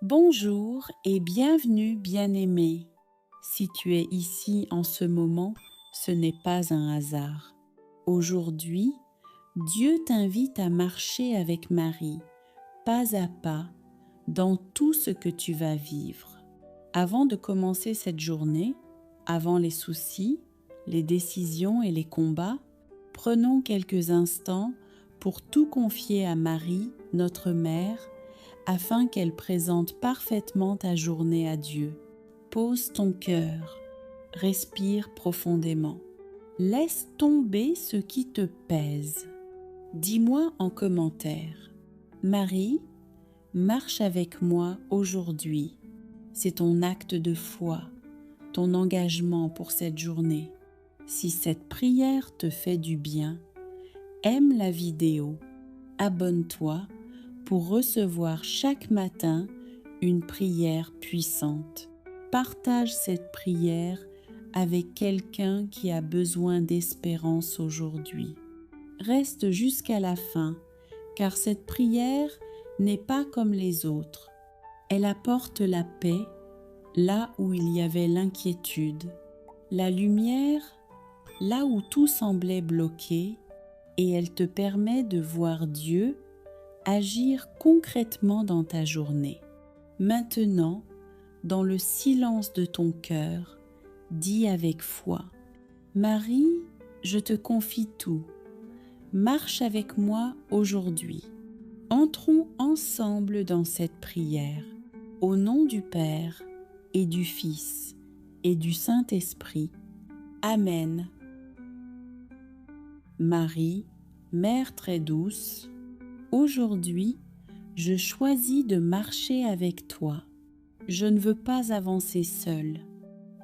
Bonjour et bienvenue bien-aimé. Si tu es ici en ce moment, ce n'est pas un hasard. Aujourd'hui, Dieu t'invite à marcher avec Marie, pas à pas, dans tout ce que tu vas vivre. Avant de commencer cette journée, avant les soucis, les décisions et les combats, prenons quelques instants pour tout confier à Marie, notre mère, afin qu'elle présente parfaitement ta journée à Dieu. Pose ton cœur, respire profondément. Laisse tomber ce qui te pèse. Dis-moi en commentaire. Marie, marche avec moi aujourd'hui. C'est ton acte de foi, ton engagement pour cette journée. Si cette prière te fait du bien, aime la vidéo, abonne-toi pour recevoir chaque matin une prière puissante. Partage cette prière avec quelqu'un qui a besoin d'espérance aujourd'hui. Reste jusqu'à la fin, car cette prière n'est pas comme les autres. Elle apporte la paix là où il y avait l'inquiétude, la lumière là où tout semblait bloqué, et elle te permet de voir Dieu agir concrètement dans ta journée. Maintenant, dans le silence de ton cœur, dis avec foi: Marie, je te confie tout. Marche avec moi aujourd'hui. Entrons ensemble dans cette prière, au nom du Père et du Fils et du Saint-Esprit. Amen. Marie, Mère très douce, aujourd'hui, je choisis de marcher avec toi. Je ne veux pas avancer seule.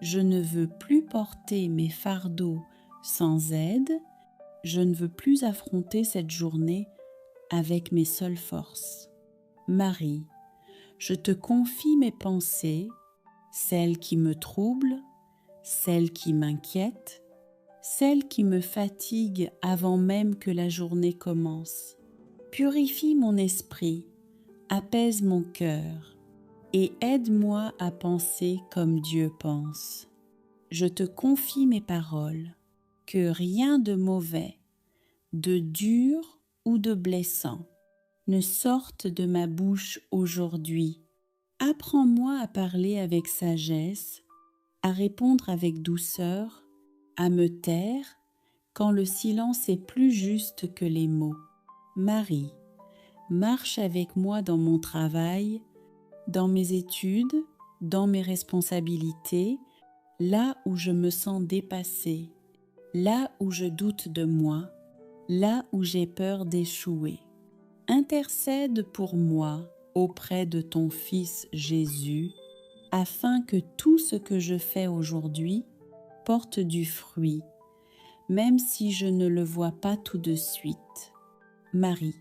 Je ne veux plus porter mes fardeaux sans aide. Je ne veux plus affronter cette journée avec mes seules forces. Marie, je te confie mes pensées, celles qui me troublent, celles qui m'inquiètent, celles qui me fatiguent avant même que la journée commence. Purifie mon esprit, apaise mon cœur et aide-moi à penser comme Dieu pense. Je te confie mes paroles, que rien de mauvais, de dur ou de blessant ne sorte de ma bouche aujourd'hui. Apprends-moi à parler avec sagesse, à répondre avec douceur, à me taire quand le silence est plus juste que les mots. Marie, marche avec moi dans mon travail, dans mes études, dans mes responsabilités, là où je me sens dépassée, là où je doute de moi, là où j'ai peur d'échouer. Intercède pour moi auprès de ton Fils Jésus, afin que tout ce que je fais aujourd'hui porte du fruit, même si je ne le vois pas tout de suite. Marie,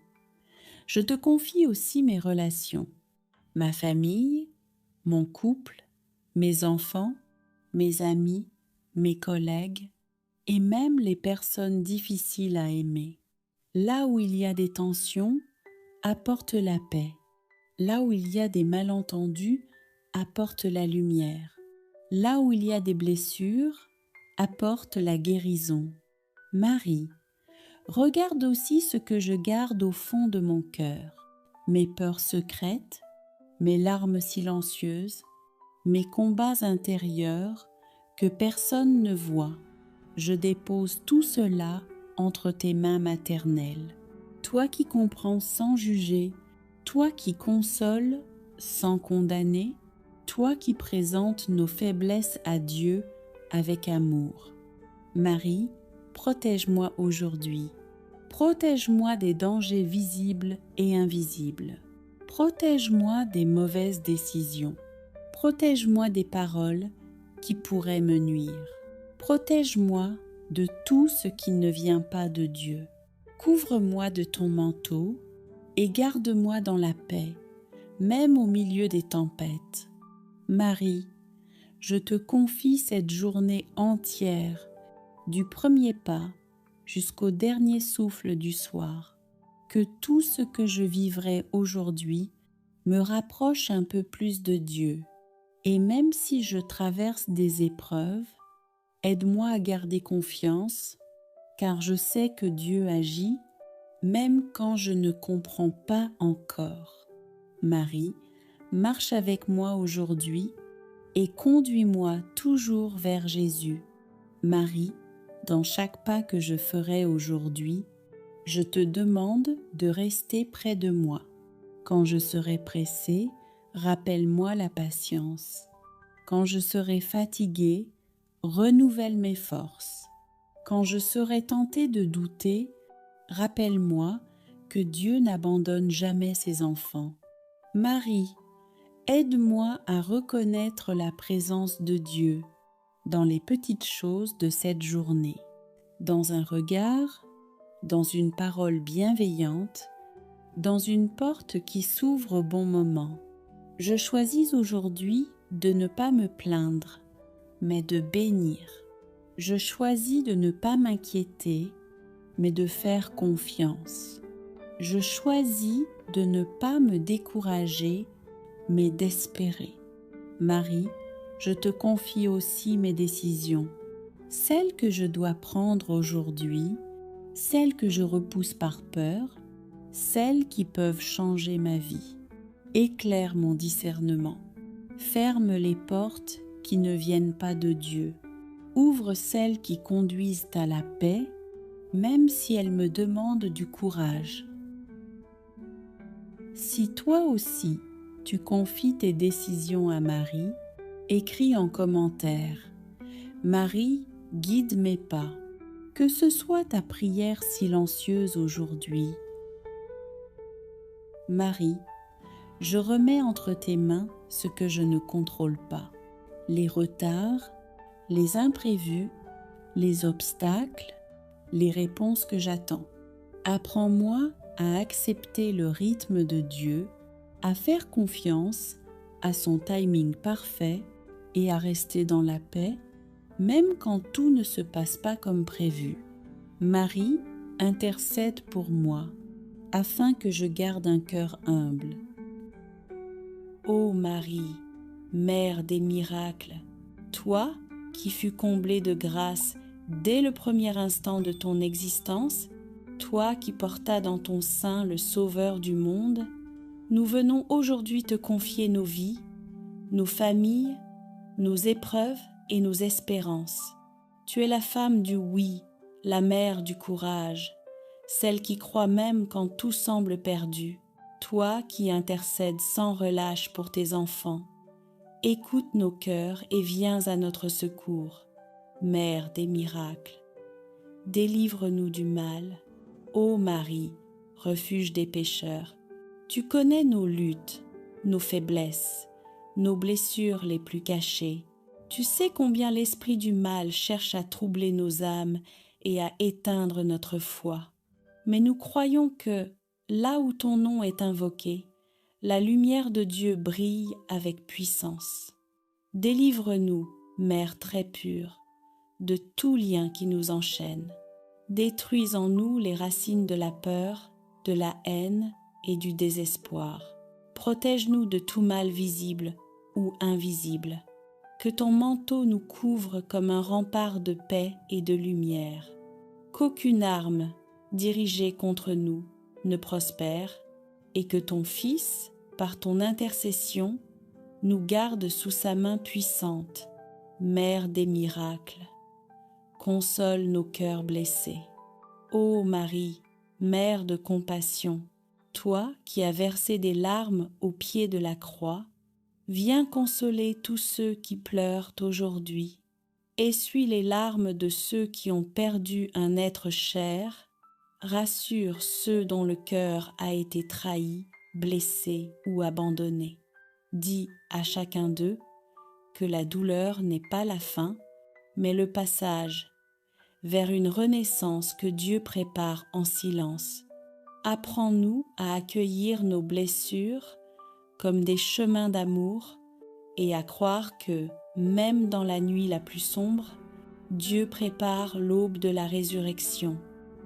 je te confie aussi mes relations, ma famille, mon couple, mes enfants, mes amis, mes collègues et même les personnes difficiles à aimer. Là où il y a des tensions, apporte la paix. Là où il y a des malentendus, apporte la lumière. Là où il y a des blessures, apporte la guérison. Marie, regarde aussi ce que je garde au fond de mon cœur, mes peurs secrètes, mes larmes silencieuses, mes combats intérieurs que personne ne voit. Je dépose tout cela entre tes mains maternelles. Toi qui comprends sans juger, toi qui consoles sans condamner, toi qui présentes nos faiblesses à Dieu avec amour. Marie, protège-moi aujourd'hui. Protège-moi des dangers visibles et invisibles. Protège-moi des mauvaises décisions. Protège-moi des paroles qui pourraient me nuire. Protège-moi de tout ce qui ne vient pas de Dieu. Couvre-moi de ton manteau et garde-moi dans la paix, même au milieu des tempêtes. Marie, je te confie cette journée entière, du premier pas jusqu'au dernier souffle du soir. Que tout ce que je vivrai aujourd'hui me rapproche un peu plus de Dieu. Et même si je traverse des épreuves, aide-moi à garder confiance, car je sais que Dieu agit, même quand je ne comprends pas encore. Marie, marche avec moi aujourd'hui et conduis-moi toujours vers Jésus. Marie, dans chaque pas que je ferai aujourd'hui, je te demande de rester près de moi. Quand je serai pressée, rappelle-moi la patience. Quand je serai fatiguée, renouvelle mes forces. Quand je serai tentée de douter, rappelle-moi que Dieu n'abandonne jamais ses enfants. Marie, aide-moi à reconnaître la présence de Dieu dans les petites choses de cette journée, dans un regard, dans une parole bienveillante, dans une porte qui s'ouvre au bon moment. Je choisis aujourd'hui de ne pas me plaindre, mais de bénir. Je choisis de ne pas m'inquiéter, mais de faire confiance. Je choisis de ne pas me décourager, mais d'espérer. Marie, je te confie aussi mes décisions, celles que je dois prendre aujourd'hui, celles que je repousse par peur, celles qui peuvent changer ma vie. Éclaire mon discernement. Ferme les portes qui ne viennent pas de Dieu. Ouvre celles qui conduisent à la paix, même si elles me demandent du courage. Si toi aussi, tu confies tes décisions à Marie, écris en commentaire « Marie, guide mes pas ». Que ce soit ta prière silencieuse aujourd'hui. Marie, je remets entre tes mains ce que je ne contrôle pas, les retards, les imprévus, les obstacles, les réponses que j'attends. Apprends-moi à accepter le rythme de Dieu, à faire confiance à son timing parfait et à rester dans la paix, même quand tout ne se passe pas comme prévu. Marie, intercède pour moi, afin que je garde un cœur humble. Ô Marie, Mère des miracles, toi qui fus comblée de grâce dès le premier instant de ton existence, toi qui portas dans ton sein le Sauveur du monde, nous venons aujourd'hui te confier nos vies, nos familles, nos épreuves et nos espérances. Tu es la femme du oui, la mère du courage, celle qui croit même quand tout semble perdu. Toi qui intercèdes sans relâche pour tes enfants, écoute nos cœurs et viens à notre secours. Mère des miracles, délivre-nous du mal. Ô Marie, refuge des pécheurs, tu connais nos luttes, nos faiblesses, nos blessures les plus cachées. Tu sais combien l'esprit du mal cherche à troubler nos âmes et à éteindre notre foi. Mais nous croyons que, là où ton nom est invoqué, la lumière de Dieu brille avec puissance. Délivre-nous, Mère très pure, de tout lien qui nous enchaîne. Détruis en nous les racines de la peur, de la haine et du désespoir. Protège-nous de tout mal visible ou invisible. Que ton manteau nous couvre comme un rempart de paix et de lumière. Qu'aucune arme dirigée contre nous ne prospère et que ton Fils, par ton intercession, nous garde sous sa main puissante, Mère des miracles. Console nos cœurs blessés. Ô Marie, Mère de compassion, toi qui as versé des larmes au pied de la croix, viens consoler tous ceux qui pleurent aujourd'hui. Essuie les larmes de ceux qui ont perdu un être cher. Rassure ceux dont le cœur a été trahi, blessé ou abandonné. Dis à chacun d'eux que la douleur n'est pas la fin, mais le passage vers une renaissance que Dieu prépare en silence. Apprends-nous à accueillir nos blessures comme des chemins d'amour et à croire que, même dans la nuit la plus sombre, Dieu prépare l'aube de la résurrection.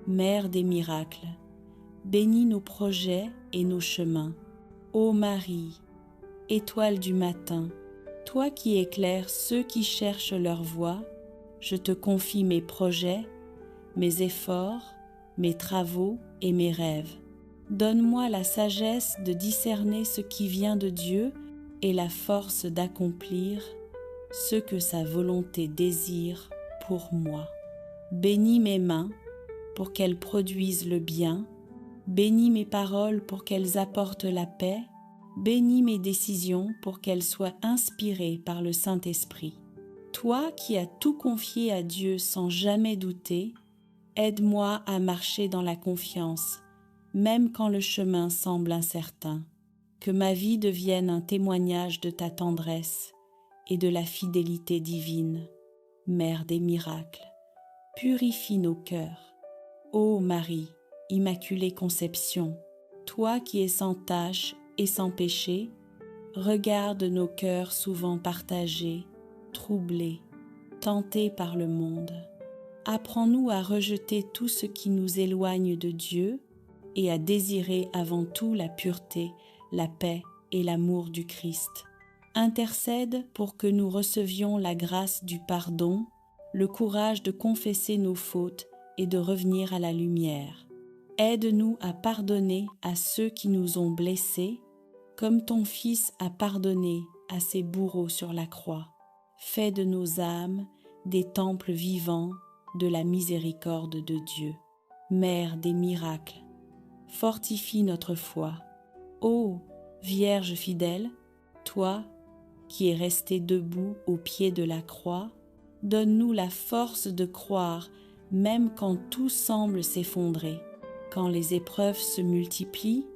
Mère des miracles, bénis nos projets et nos chemins. Ô Marie, étoile du matin, toi qui éclaires ceux qui cherchent leur voie, je te confie mes projets, mes efforts, mes travaux et mes rêves. Donne-moi la sagesse de discerner ce qui vient de Dieu et la force d'accomplir ce que sa volonté désire pour moi. Bénis mes mains pour qu'elles produisent le bien, bénis mes paroles pour qu'elles apportent la paix, bénis mes décisions pour qu'elles soient inspirées par le Saint-Esprit. Toi qui as tout confié à Dieu sans jamais douter, aide-moi à marcher dans la confiance, même quand le chemin semble incertain. Que ma vie devienne un témoignage de ta tendresse et de la fidélité divine. Mère des miracles, purifie nos cœurs. Ô Marie, Immaculée Conception, toi qui es sans tache et sans péché, regarde nos cœurs souvent partagés, troublés, tentés par le monde. Apprends-nous à rejeter tout ce qui nous éloigne de Dieu et à désirer avant tout la pureté, la paix et l'amour du Christ. Intercède pour que nous recevions la grâce du pardon, le courage de confesser nos fautes et de revenir à la lumière. Aide-nous à pardonner à ceux qui nous ont blessés, comme ton Fils a pardonné à ses bourreaux sur la croix. Fais de nos âmes des temples vivants de la miséricorde de Dieu. Mère des miracles, fortifie notre foi. Ô Vierge fidèle, toi qui es restée debout au pied de la croix, donne-nous la force de croire même quand tout semble s'effondrer, quand les épreuves se multiplient,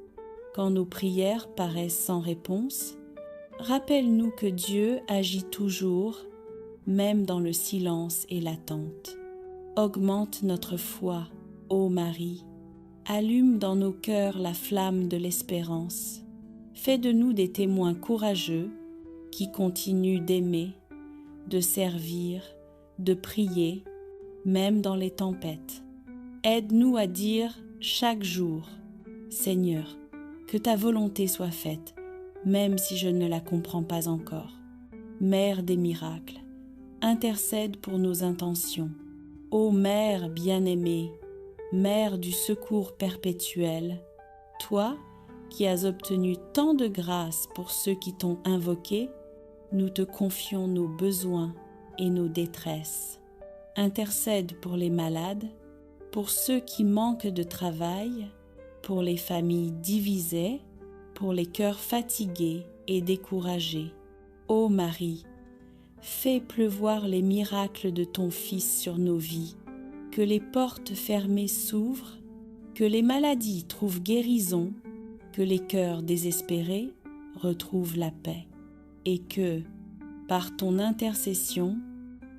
quand nos prières paraissent sans réponse. Rappelle-nous que Dieu agit toujours, même dans le silence et l'attente. Augmente notre foi, ô Marie, allume dans nos cœurs la flamme de l'espérance. Fais de nous des témoins courageux qui continuent d'aimer, de servir, de prier, même dans les tempêtes. Aide-nous à dire chaque jour, Seigneur, que ta volonté soit faite, même si je ne la comprends pas encore. Mère des miracles, intercède pour nos intentions. Ô Mère bien-aimée, Mère du secours perpétuel, toi qui as obtenu tant de grâce pour ceux qui t'ont invoqué, nous te confions nos besoins et nos détresses. Intercède pour les malades, pour ceux qui manquent de travail, pour les familles divisées, pour les cœurs fatigués et découragés. Ô Marie, fais pleuvoir les miracles de ton Fils sur nos vies, que les portes fermées s'ouvrent, que les maladies trouvent guérison, que les cœurs désespérés retrouvent la paix, et que, par ton intercession,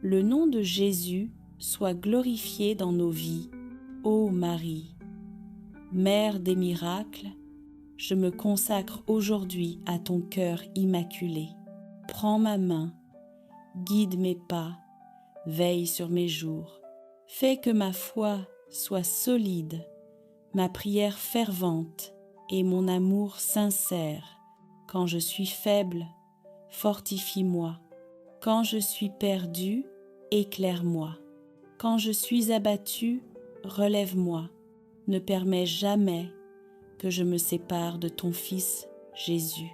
le nom de Jésus soit glorifié dans nos vies. Ô Marie, Mère des miracles, je me consacre aujourd'hui à ton cœur immaculé. Prends ma main, guide mes pas, veille sur mes jours. Fais que ma foi soit solide, ma prière fervente et mon amour sincère. Quand je suis faible, fortifie-moi. Quand je suis perdu, éclaire-moi. Quand je suis abattu, relève-moi. Ne permets jamais que je me sépare de ton Fils Jésus.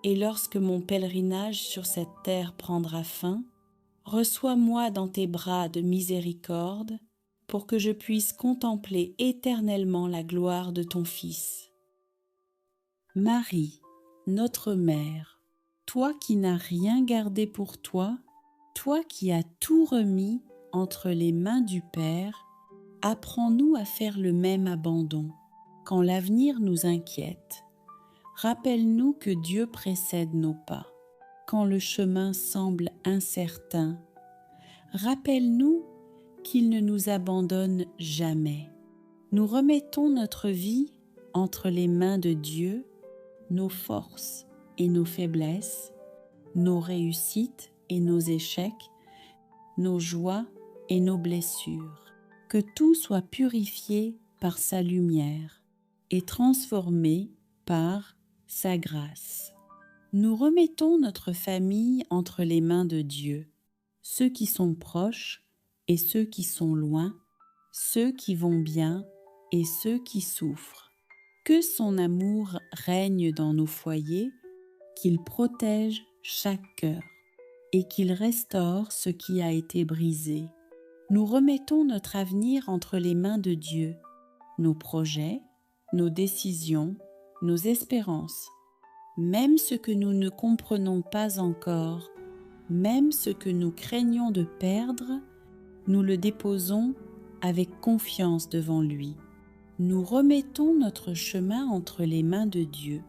Et lorsque mon pèlerinage sur cette terre prendra fin, reçois-moi dans tes bras de miséricorde pour que je puisse contempler éternellement la gloire de ton Fils. Marie, notre Mère, toi qui n'as rien gardé pour toi, toi qui as tout remis entre les mains du Père, apprends-nous à faire le même abandon. Quand l'avenir nous inquiète, rappelle-nous que Dieu précède nos pas. Quand le chemin semble incertain, rappelle-nous qu'il ne nous abandonne jamais. Nous remettons notre vie entre les mains de Dieu, nos forces et nos faiblesses, nos réussites et nos échecs, nos joies et nos blessures. Que tout soit purifié par sa lumière et transformé par sa grâce. Nous remettons notre famille entre les mains de Dieu, ceux qui sont proches et ceux qui sont loin, ceux qui vont bien et ceux qui souffrent. Que son amour règne dans nos foyers, qu'il protège chaque cœur et qu'il restaure ce qui a été brisé. Nous remettons notre avenir entre les mains de Dieu, nos projets, nos décisions, nos espérances, même ce que nous ne comprenons pas encore, même ce que nous craignons de perdre, nous le déposons avec confiance devant lui. Nous remettons notre chemin entre les mains de Dieu.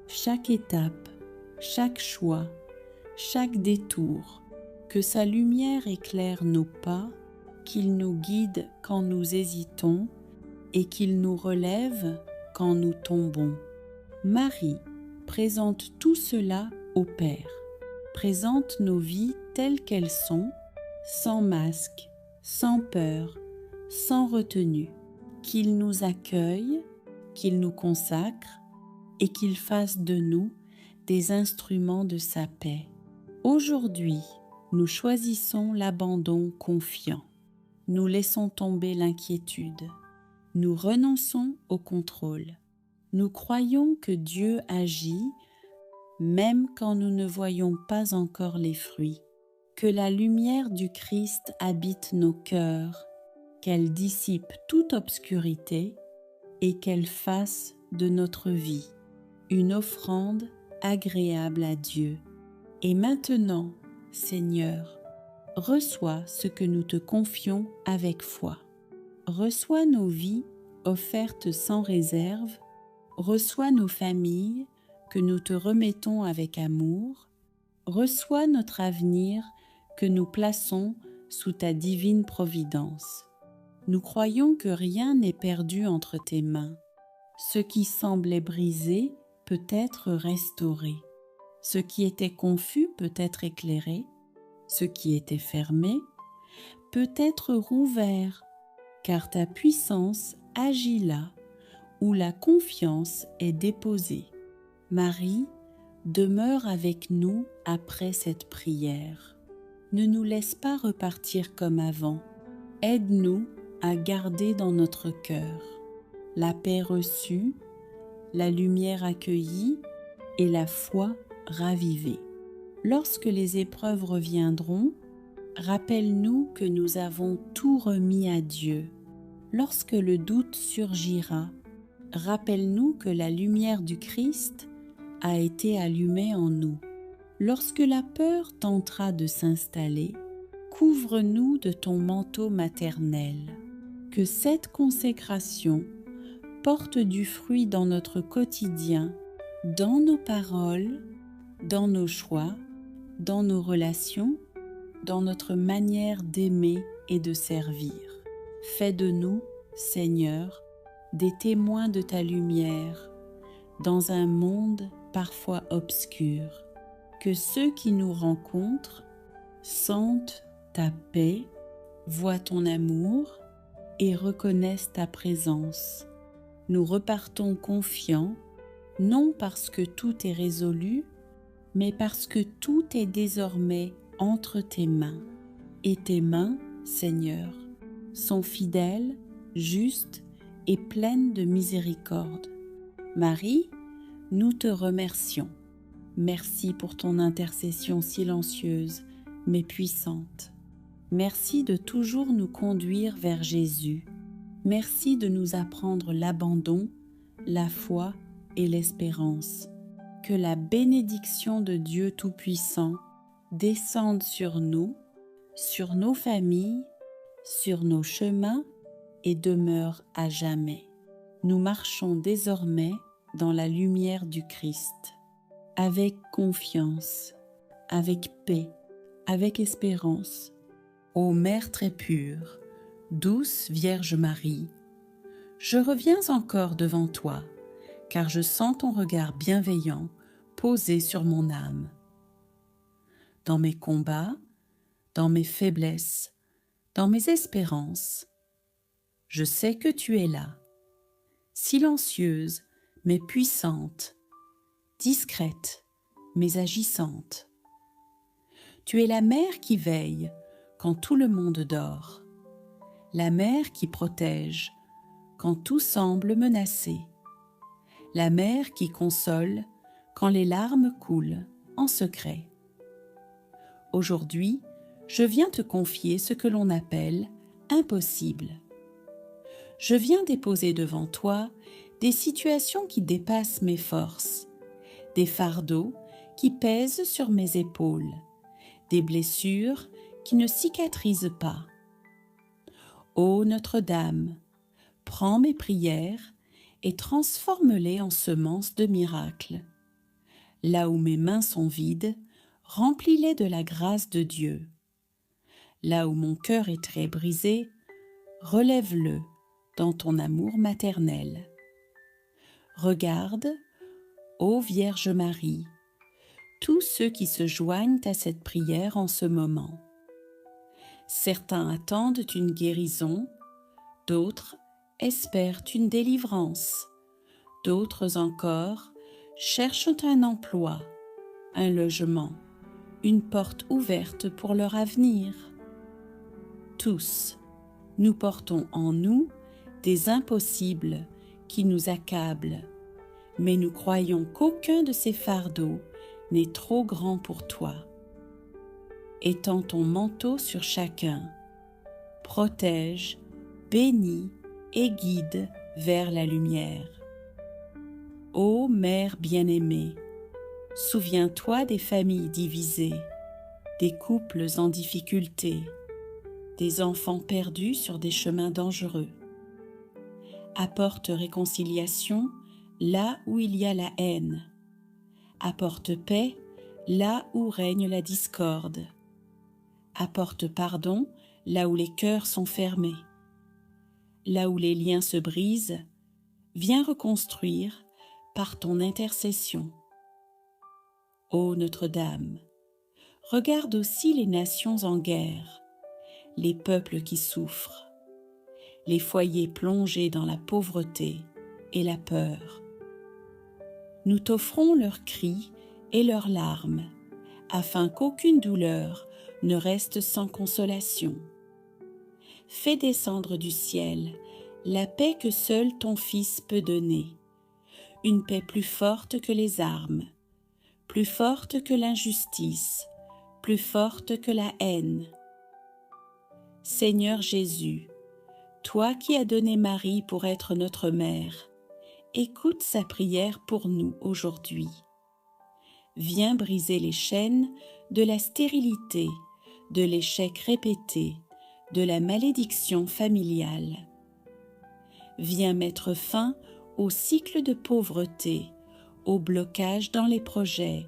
Chaque étape, chaque choix, chaque détour, que sa lumière éclaire nos pas, qu'il nous guide quand nous hésitons et qu'il nous relève quand nous tombons. Marie présente tout cela au Père. Présente nos vies telles qu'elles sont, sans masque, sans peur, sans retenue. Qu'il nous accueille, qu'il nous consacre et qu'il fasse de nous des instruments de sa paix. Aujourd'hui, nous choisissons l'abandon confiant. Nous laissons tomber l'inquiétude. Nous renonçons au contrôle. Nous croyons que Dieu agit même quand nous ne voyons pas encore les fruits. Que la lumière du Christ habite nos cœurs, qu'elle dissipe toute obscurité et qu'elle fasse de notre vie une offrande agréable à Dieu. Et maintenant, Seigneur, reçois ce que nous te confions avec foi. Reçois nos vies offertes sans réserve, reçois nos familles que nous te remettons avec amour, reçois notre avenir que nous plaçons sous ta divine providence. Nous croyons que rien n'est perdu entre tes mains. Ce qui semblait brisé peut être restauré. Ce qui était confus peut être éclairé. Ce qui était fermé peut être rouvert, car ta puissance agit là où la confiance est déposée. Marie, demeure avec nous après cette prière. Ne nous laisse pas repartir comme avant. Aide-nous à garder dans notre cœur la paix reçue, la lumière accueillie et la foi ravivée. Lorsque les épreuves reviendront, rappelle-nous que nous avons tout remis à Dieu. Lorsque le doute surgira, rappelle-nous que la lumière du Christ a été allumée en nous. Lorsque la peur tentera de s'installer, couvre-nous de ton manteau maternel. Que cette consécration porte du fruit dans notre quotidien, dans nos paroles, dans nos choix, dans nos relations, dans notre manière d'aimer et de servir. Fais de nous, Seigneur, des témoins de ta lumière, dans un monde parfois obscur. Que ceux qui nous rencontrent sentent ta paix, voient ton amour et reconnaissent ta présence. Nous repartons confiants, non parce que tout est résolu, mais parce que tout est désormais entre tes mains. Et tes mains, Seigneur, sont fidèles, justes et pleines de miséricorde. Marie, nous te remercions. Merci pour ton intercession silencieuse, mais puissante. Merci de toujours nous conduire vers Jésus. Merci de nous apprendre l'abandon, la foi et l'espérance. Que la bénédiction de Dieu Tout-Puissant descende sur nous, sur nos familles, sur nos chemins et demeure à jamais. Nous marchons désormais dans la lumière du Christ, avec confiance, avec paix, avec espérance. Ô Mère très pure, douce Vierge Marie, je reviens encore devant toi, car je sens ton regard bienveillant posé sur mon âme. Dans mes combats, dans mes faiblesses, dans mes espérances, je sais que tu es là, silencieuse mais puissante, discrète, mais agissante. Tu es la mère qui veille quand tout le monde dort, la mère qui protège quand tout semble menacé, la mère qui console quand les larmes coulent en secret. Aujourd'hui, je viens te confier ce que l'on appelle impossible. Je viens déposer devant toi des situations qui dépassent mes forces, des fardeaux qui pèsent sur mes épaules, des blessures qui ne cicatrisent pas. Ô Notre-Dame, prends mes prières et transforme-les en semences de miracles. Là où mes mains sont vides, remplis-les de la grâce de Dieu. Là où mon cœur est très brisé, relève-le dans ton amour maternel. Regarde, ô Vierge Marie, tous ceux qui se joignent à cette prière en ce moment. Certains attendent une guérison, d'autres espèrent une délivrance, d'autres encore cherchent un emploi, un logement, une porte ouverte pour leur avenir. Tous, nous portons en nous des impossibles qui nous accablent, mais nous croyons qu'aucun de ces fardeaux n'est trop grand pour toi. Étends ton manteau sur chacun, protège, bénis et guide vers la lumière. Ô Mère bien-aimée, souviens-toi des familles divisées, des couples en difficulté, des enfants perdus sur des chemins dangereux. Apporte réconciliation là où il y a la haine. Apporte paix là où règne la discorde. Apporte pardon là où les cœurs sont fermés. Là où les liens se brisent, viens reconstruire par ton intercession. Ô Notre-Dame, regarde aussi les nations en guerre, les peuples qui souffrent, les foyers plongés dans la pauvreté et la peur. Nous t'offrons leurs cris et leurs larmes, afin qu'aucune douleur ne reste sans consolation. Fais descendre du ciel la paix que seul ton Fils peut donner, une paix plus forte que les armes, plus forte que l'injustice, plus forte que la haine. Seigneur Jésus, toi qui as donné Marie pour être notre mère, écoute sa prière pour nous aujourd'hui. Viens briser les chaînes de la stérilité, de l'échec répété, de la malédiction familiale. Viens mettre fin au cycle de pauvreté, aux blocages dans les projets,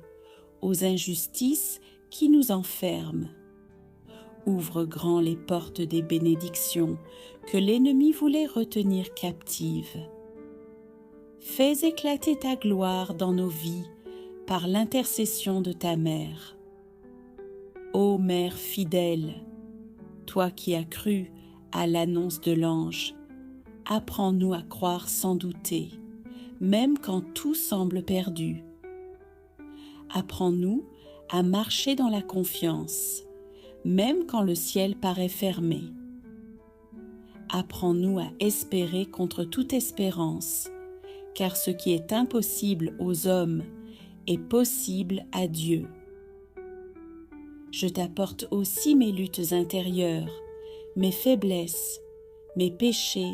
aux injustices qui nous enferment. Ouvre grand les portes des bénédictions que l'ennemi voulait retenir captives. Fais éclater ta gloire dans nos vies par l'intercession de ta mère. Ô Mère fidèle, toi qui as cru à l'annonce de l'ange, apprends-nous à croire sans douter, même quand tout semble perdu. Apprends-nous à marcher dans la confiance, même quand le ciel paraît fermé. Apprends-nous à espérer contre toute espérance, car ce qui est impossible aux hommes est possible à Dieu. Je t'apporte aussi mes luttes intérieures, mes faiblesses, mes péchés,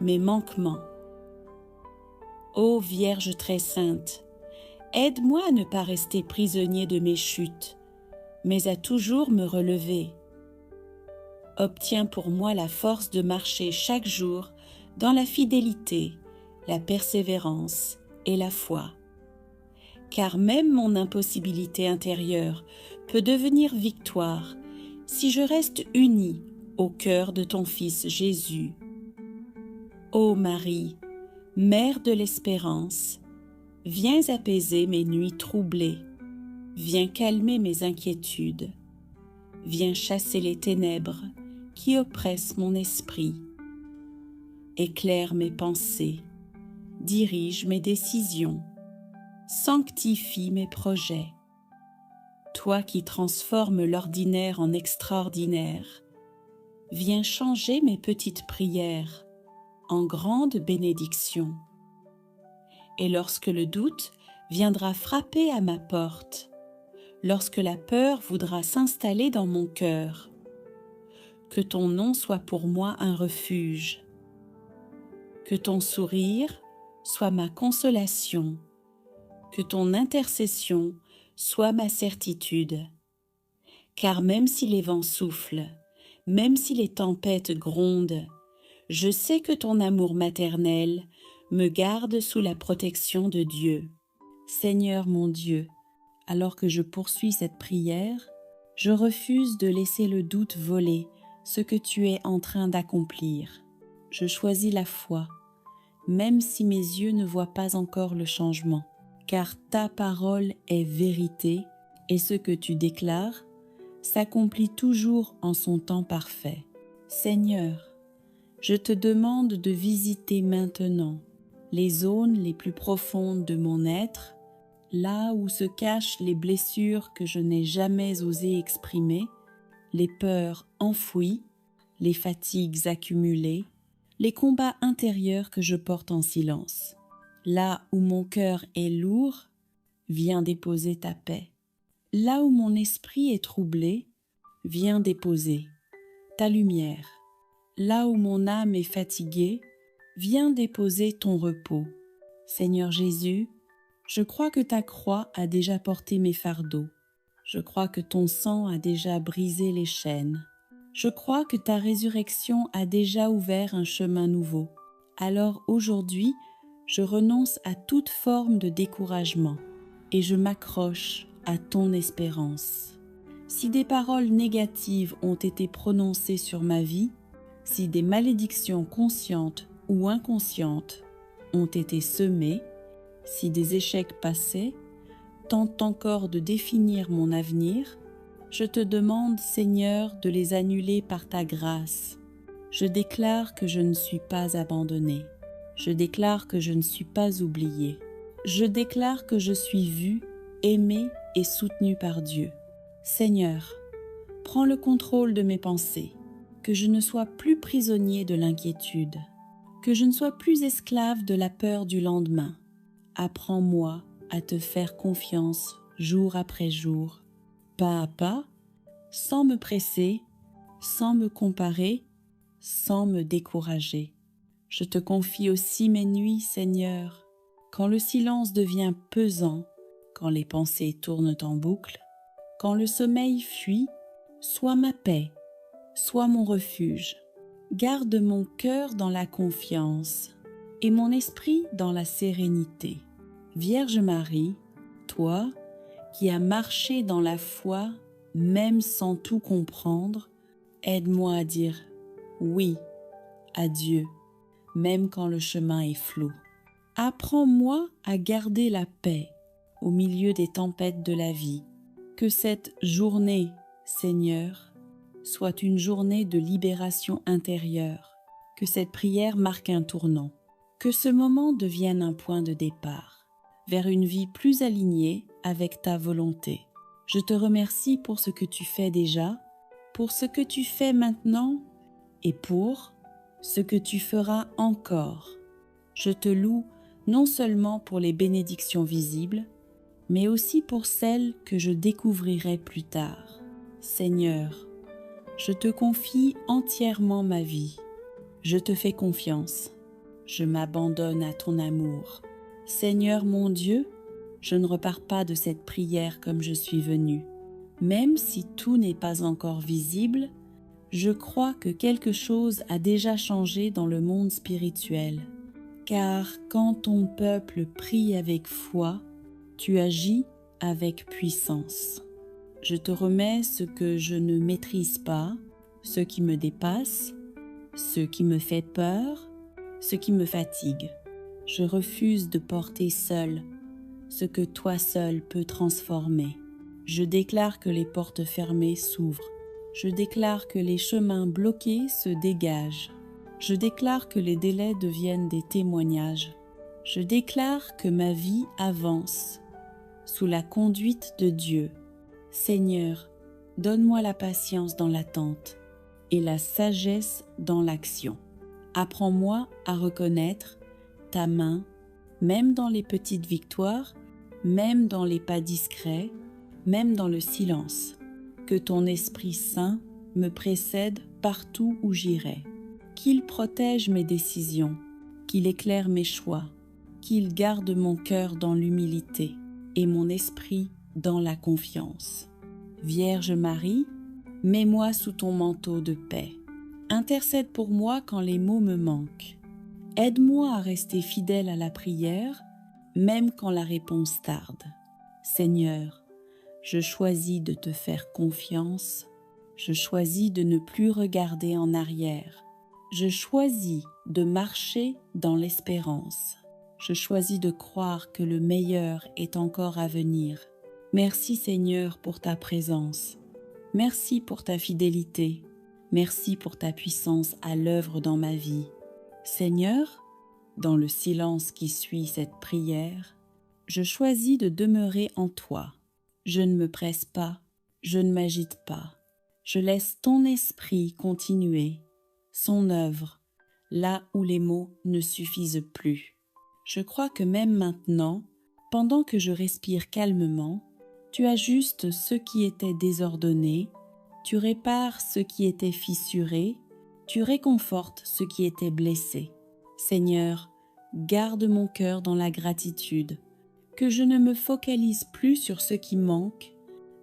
mes manquements. Ô Vierge très sainte, aide-moi à ne pas rester prisonnier de mes chutes, mais à toujours me relever. Obtiens pour moi la force de marcher chaque jour dans la fidélité, la persévérance et la foi. Car même mon impossibilité intérieure peut devenir victoire si je reste unie au cœur de ton Fils Jésus. Ô Marie, Mère de l'espérance, viens apaiser mes nuits troublées, viens calmer mes inquiétudes, viens chasser les ténèbres qui oppressent mon esprit. Éclaire mes pensées, dirige mes décisions, sanctifie mes projets. Toi qui transformes l'ordinaire en extraordinaire, viens changer mes petites prières en grandes bénédictions. Et lorsque le doute viendra frapper à ma porte, lorsque la peur voudra s'installer dans mon cœur, que ton nom soit pour moi un refuge, que ton sourire soit ma consolation, que ton intercession soit ma certitude. Car même si les vents soufflent, même si les tempêtes grondent, je sais que ton amour maternel me garde sous la protection de Dieu. Seigneur mon Dieu, alors que je poursuis cette prière, je refuse de laisser le doute voler ce que tu es en train d'accomplir. Je choisis la foi, même si mes yeux ne voient pas encore le changement, car ta parole est vérité et ce que tu déclares s'accomplit toujours en son temps parfait. Seigneur, je te demande de visiter maintenant les zones les plus profondes de mon être, là où se cachent les blessures que je n'ai jamais osé exprimer, les peurs enfouies, les fatigues accumulées, les combats intérieurs que je porte en silence. Là où mon cœur est lourd, viens déposer ta paix. Là où mon esprit est troublé, viens déposer ta lumière. Là où mon âme est fatiguée, viens déposer ton repos. Seigneur Jésus, je crois que ta croix a déjà porté mes fardeaux. Je crois que ton sang a déjà brisé les chaînes. Je crois que ta résurrection a déjà ouvert un chemin nouveau. Alors aujourd'hui, je renonce à toute forme de découragement et je m'accroche à ton espérance. Si des paroles négatives ont été prononcées sur ma vie, si des malédictions conscientes ou inconscientes ont été semées, si des échecs passés tentent encore de définir mon avenir, je te demande, Seigneur, de les annuler par ta grâce. Je déclare que je ne suis pas abandonnée. Je déclare que je ne suis pas oubliée. Je déclare que je suis vue, aimée et soutenue par Dieu. Seigneur, prends le contrôle de mes pensées, que je ne sois plus prisonnier de l'inquiétude, que je ne sois plus esclave de la peur du lendemain. Apprends-moi à te faire confiance jour après jour, pas à pas, sans me presser, sans me comparer, sans me décourager. Je te confie aussi mes nuits, Seigneur, quand le silence devient pesant, quand les pensées tournent en boucle, quand le sommeil fuit, sois ma paix, sois mon refuge. Garde mon cœur dans la confiance et mon esprit dans la sérénité. Vierge Marie, toi qui as marché dans la foi même sans tout comprendre, aide-moi à dire oui à Dieu, même quand le chemin est flou. Apprends-moi à garder la paix au milieu des tempêtes de la vie. Que cette journée, Seigneur, soit une journée de libération intérieure. Que cette prière marque un tournant. Que ce moment devienne un point de départ vers une vie plus alignée avec ta volonté. Je te remercie pour ce que tu fais déjà, pour ce que tu fais maintenant et pour ce que tu feras encore. Je te loue non seulement pour les bénédictions visibles, mais aussi pour celles que je découvrirai plus tard. Seigneur, je te confie entièrement ma vie. Je te fais confiance. Je m'abandonne à ton amour. Seigneur mon Dieu, je ne repars pas de cette prière comme je suis venue. Même si tout n'est pas encore visible, je crois que quelque chose a déjà changé dans le monde spirituel. Car quand ton peuple prie avec foi, tu agis avec puissance. Je te remets ce que je ne maîtrise pas, ce qui me dépasse, ce qui me fait peur, ce qui me fatigue. Je refuse de porter seul ce que toi seul peux transformer. Je déclare que les portes fermées s'ouvrent. Je déclare que les chemins bloqués se dégagent. Je déclare que les délais deviennent des témoignages. Je déclare que ma vie avance sous la conduite de Dieu. Seigneur, donne-moi la patience dans l'attente et la sagesse dans l'action. Apprends-moi à reconnaître ta main, même dans les petites victoires, même dans les pas discrets, même dans le silence. Que ton Esprit Saint me précède partout où j'irai. Qu'il protège mes décisions, qu'il éclaire mes choix, qu'il garde mon cœur dans l'humilité et mon esprit dans la confiance. Vierge Marie, mets-moi sous ton manteau de paix. Intercède pour moi quand les mots me manquent. Aide-moi à rester fidèle à la prière, même quand la réponse tarde. Seigneur, je choisis de te faire confiance. Je choisis de ne plus regarder en arrière. Je choisis de marcher dans l'espérance. Je choisis de croire que le meilleur est encore à venir. Merci Seigneur pour ta présence. Merci pour ta fidélité. Merci pour ta puissance à l'œuvre dans ma vie. Seigneur, dans le silence qui suit cette prière, je choisis de demeurer en toi. Je ne me presse pas, je ne m'agite pas. Je laisse ton esprit continuer son œuvre là où les mots ne suffisent plus. Je crois que même maintenant, pendant que je respire calmement, tu ajustes ce qui était désordonné, tu répares ce qui était fissuré, tu réconfortes ce qui était blessé. Seigneur, garde mon cœur dans la gratitude, que je ne me focalise plus sur ce qui manque,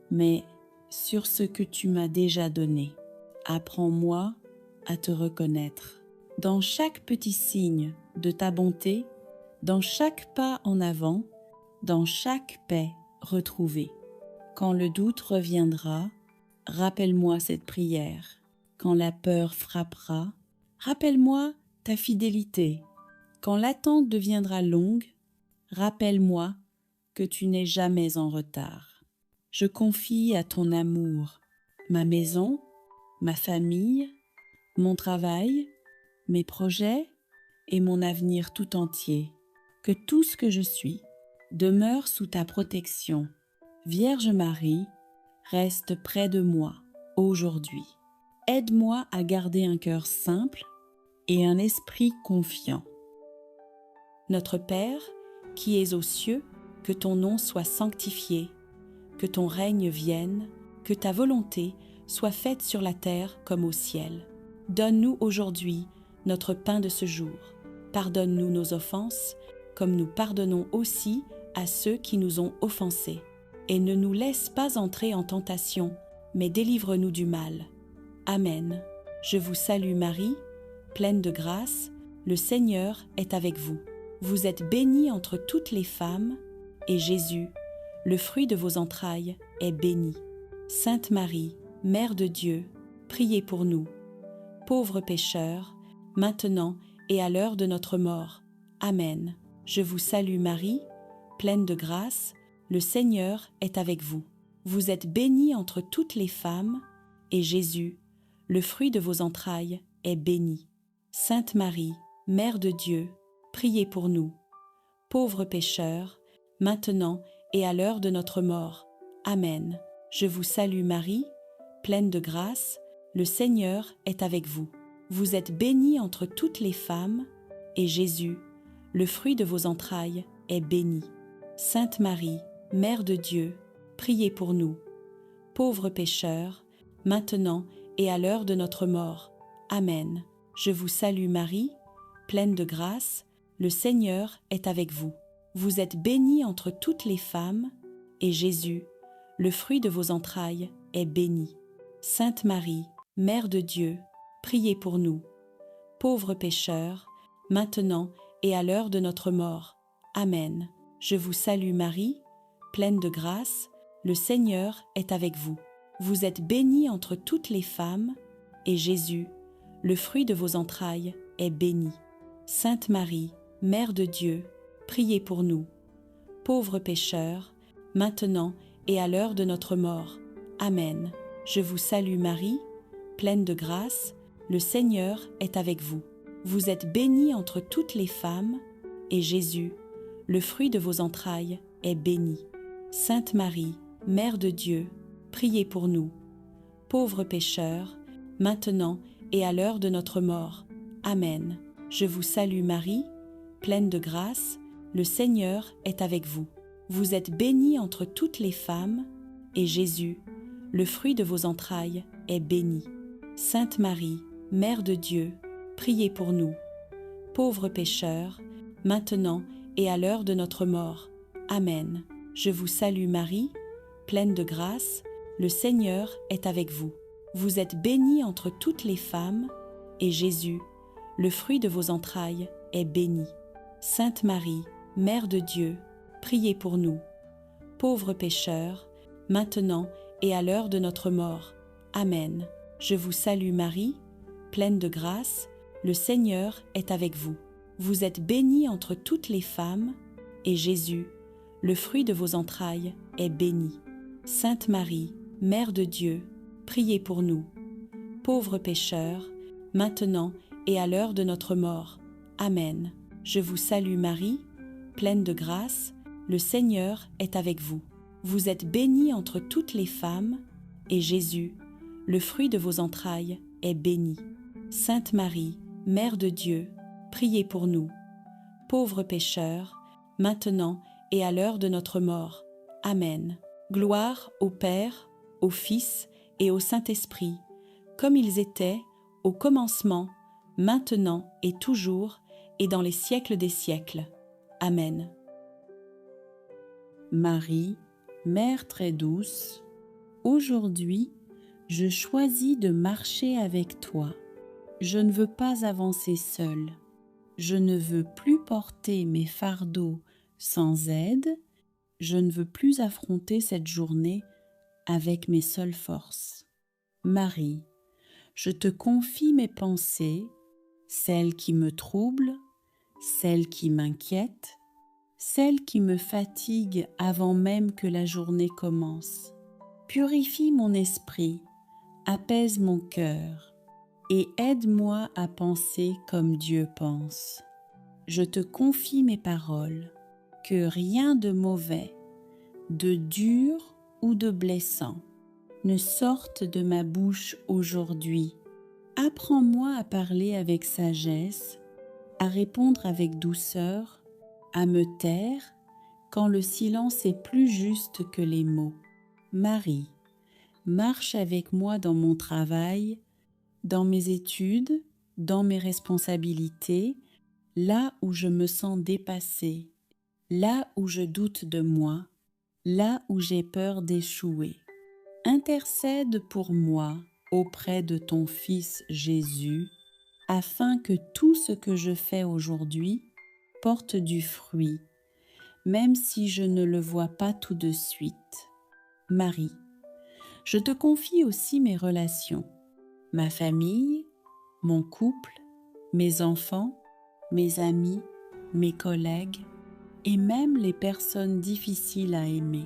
mais sur ce que tu m'as déjà donné. Apprends-moi à te reconnaître. Dans chaque petit signe de ta bonté, dans chaque pas en avant, dans chaque paix retrouvée. Quand le doute reviendra, rappelle-moi cette prière. Quand la peur frappera, rappelle-moi ta fidélité. Quand l'attente deviendra longue, rappelle-moi que tu n'es jamais en retard. Je confie à ton amour ma maison, ma famille, mon travail, mes projets et mon avenir tout entier. Que tout ce que je suis demeure sous ta protection. Vierge Marie, reste près de moi aujourd'hui. Aide-moi à garder un cœur simple et un esprit confiant. Notre Père, qui es aux cieux, que ton nom soit sanctifié, que ton règne vienne, que ta volonté soit faite sur la terre comme au ciel. Donne-nous aujourd'hui notre pain de ce jour. Pardonne-nous nos offenses, comme nous pardonnons aussi à ceux qui nous ont offensés. Et ne nous laisse pas entrer en tentation, mais délivre-nous du mal. Amen. Je vous salue Marie, pleine de grâce, le Seigneur est avec vous. Vous êtes bénie entre toutes les femmes, et Jésus, le fruit de vos entrailles, est béni. Sainte Marie, Mère de Dieu, priez pour nous, pauvres pécheurs, maintenant et à l'heure de notre mort. Amen. Je vous salue Marie, pleine de grâce, le Seigneur est avec vous. Vous êtes bénie entre toutes les femmes, et Jésus, le fruit de vos entrailles, est béni. Sainte Marie, Mère de Dieu, priez pour nous, pauvres pécheurs, maintenant et à l'heure de notre mort. Amen. Je vous salue Marie, pleine de grâce, le Seigneur est avec vous. Vous êtes bénie entre toutes les femmes, et Jésus, le fruit de vos entrailles, est béni. Sainte Marie, Mère de Dieu, priez pour nous, pauvres pécheurs, maintenant et à l'heure de notre mort. Amen. Je vous salue Marie, pleine de grâce, le Seigneur est avec vous. Vous êtes bénie entre toutes les femmes, et Jésus, le fruit de vos entrailles, est béni. Sainte Marie, Mère de Dieu, priez pour nous, pauvres pécheurs, maintenant et à l'heure de notre mort. Amen. Je vous salue Marie, pleine de grâce, le Seigneur est avec vous. Vous êtes bénie entre toutes les femmes, et Jésus, le fruit de vos entrailles, est béni. Sainte Marie, Mère de Dieu, priez pour nous, pauvres pécheurs, maintenant et à l'heure de notre mort. Amen. Je vous salue Marie, pleine de grâce, le Seigneur est avec vous. Vous êtes bénie entre toutes les femmes, et Jésus, le fruit de vos entrailles, est béni. Sainte Marie, Mère de Dieu, priez pour nous, pauvres pécheurs, maintenant et à l'heure de notre mort. Amen. Je vous salue Marie, pleine de grâce, le Seigneur est avec vous. Vous êtes bénie entre toutes les femmes, et Jésus, le fruit de vos entrailles, est béni. Sainte Marie, Mère de Dieu, priez pour nous, pauvres pécheurs, maintenant et à l'heure de notre mort. Amen. Je vous salue Marie, pleine de grâce, le Seigneur est avec vous. Vous êtes bénie entre toutes les femmes, et Jésus, le fruit de vos entrailles, est béni. Sainte Marie, Mère de Dieu, priez pour nous, pauvres pécheurs, maintenant et à l'heure de notre mort. Amen. Je vous salue Marie, pleine de grâce, le Seigneur est avec vous. Vous êtes bénie entre toutes les femmes, et Jésus, le fruit de vos entrailles, est béni. Sainte Marie, Mère de Dieu, priez pour nous, pauvres pécheurs, maintenant et à l'heure de notre mort. Amen. Je vous salue Marie, pleine de grâce, le Seigneur est avec vous. Vous êtes bénie entre toutes les femmes, et Jésus, le fruit de vos entrailles, est béni. Sainte Marie, Mère de Dieu, priez pour nous, pauvres pécheurs, maintenant et à l'heure de notre mort. Amen. Gloire au Père, au Fils et au Saint-Esprit, comme ils étaient au commencement, maintenant et toujours, et dans les siècles des siècles. Amen. Marie, Mère très douce, aujourd'hui, je choisis de marcher avec toi. Je ne veux pas avancer seule. Je ne veux plus porter mes fardeaux sans aide. Je ne veux plus affronter cette journée avec mes seules forces. Marie, je te confie mes pensées, celles qui me troublent, celles qui m'inquiètent, celles qui me fatiguent avant même que la journée commence. Purifie mon esprit, apaise mon cœur et aide-moi à penser comme Dieu pense. Je te confie mes paroles, que rien de mauvais, de dur ou de blessant ne sorte de ma bouche aujourd'hui. Apprends-moi à parler avec sagesse, à répondre avec douceur, à me taire quand le silence est plus juste que les mots. Marie, marche avec moi dans mon travail, dans mes études, dans mes responsabilités, là où je me sens dépassée, là où je doute de moi, là où j'ai peur d'échouer. Intercède pour moi auprès de ton Fils Jésus, afin que tout ce que je fais aujourd'hui porte du fruit, même si je ne le vois pas tout de suite. Marie, je te confie aussi mes relations, ma famille, mon couple, mes enfants, mes amis, mes collègues et même les personnes difficiles à aimer.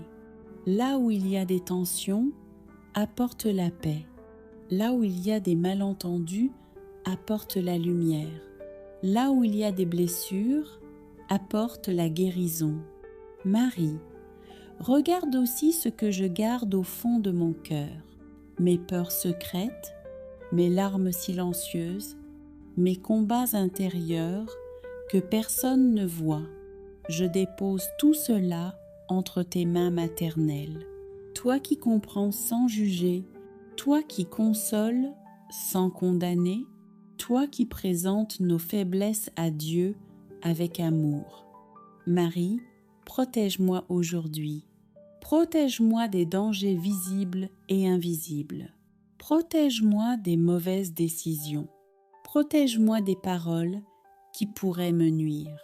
Là où il y a des tensions, apporte la paix. Là où il y a des malentendus, apporte la lumière. Là où il y a des blessures, apporte la guérison. Marie, regarde aussi ce que je garde au fond de mon cœur, mes peurs secrètes, mes larmes silencieuses, mes combats intérieurs que personne ne voit. Je dépose tout cela entre tes mains maternelles. Toi qui comprends sans juger, toi qui consoles sans condamner, toi qui présentes nos faiblesses à Dieu avec amour. Marie, protège-moi aujourd'hui. Protège-moi des dangers visibles et invisibles. Protège-moi des mauvaises décisions. Protège-moi des paroles qui pourraient me nuire.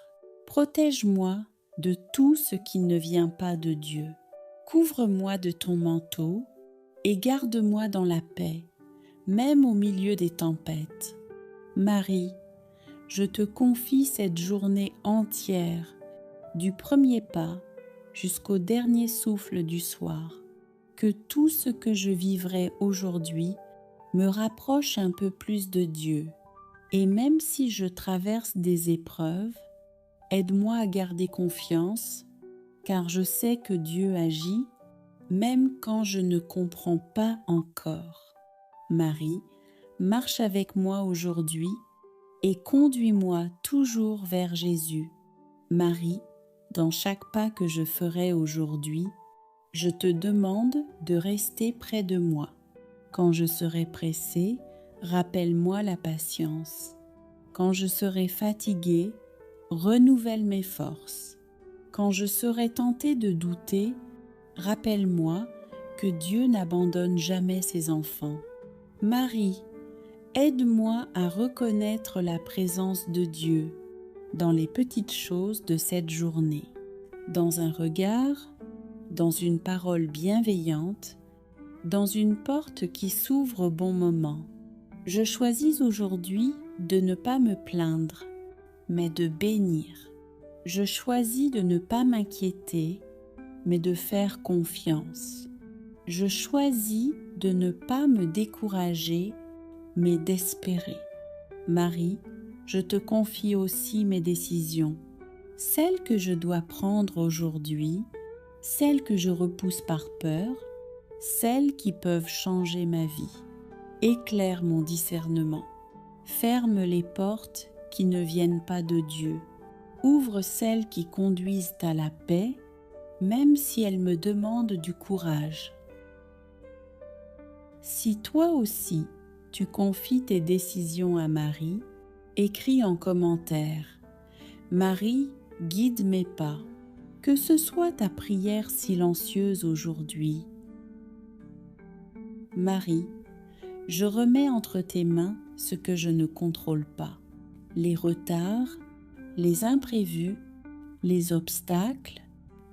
Protège-moi de tout ce qui ne vient pas de Dieu. Couvre-moi de ton manteau et garde-moi dans la paix, même au milieu des tempêtes. Marie, je te confie cette journée entière, du premier pas jusqu'au dernier souffle du soir. Que tout ce que je vivrai aujourd'hui me rapproche un peu plus de Dieu. Et même si je traverse des épreuves, Aide-moi à garder confiance, car je sais que Dieu agit, même quand je ne comprends pas encore. Marie, marche avec moi aujourd'hui et conduis-moi toujours vers Jésus. Marie, dans chaque pas que je ferai aujourd'hui, je te demande de rester près de moi. Quand je serai pressée, rappelle-moi la patience. Quand je serai fatiguée, renouvelle mes forces. Quand je serai tentée de douter, rappelle-moi que Dieu n'abandonne jamais ses enfants. Marie, aide-moi à reconnaître la présence de Dieu dans les petites choses de cette journée, dans un regard, dans une parole bienveillante, dans une porte qui s'ouvre au bon moment. Je choisis aujourd'hui de ne pas me plaindre, mais de bénir. Je choisis de ne pas m'inquiéter, mais de faire confiance. Je choisis de ne pas me décourager, mais d'espérer. Marie, je te confie aussi mes décisions, celles que je dois prendre aujourd'hui, celles que je repousse par peur, celles qui peuvent changer ma vie. Éclaire mon discernement. Ferme les portes qui ne viennent pas de Dieu. Ouvre celles qui conduisent à la paix, même si elles me demandent du courage. Si toi aussi, tu confies tes décisions à Marie, écris en commentaire « Marie, guide mes pas ». Que ce soit ta prière silencieuse aujourd'hui. Marie, je remets entre tes mains ce que je ne contrôle pas, les retards, les imprévus, les obstacles,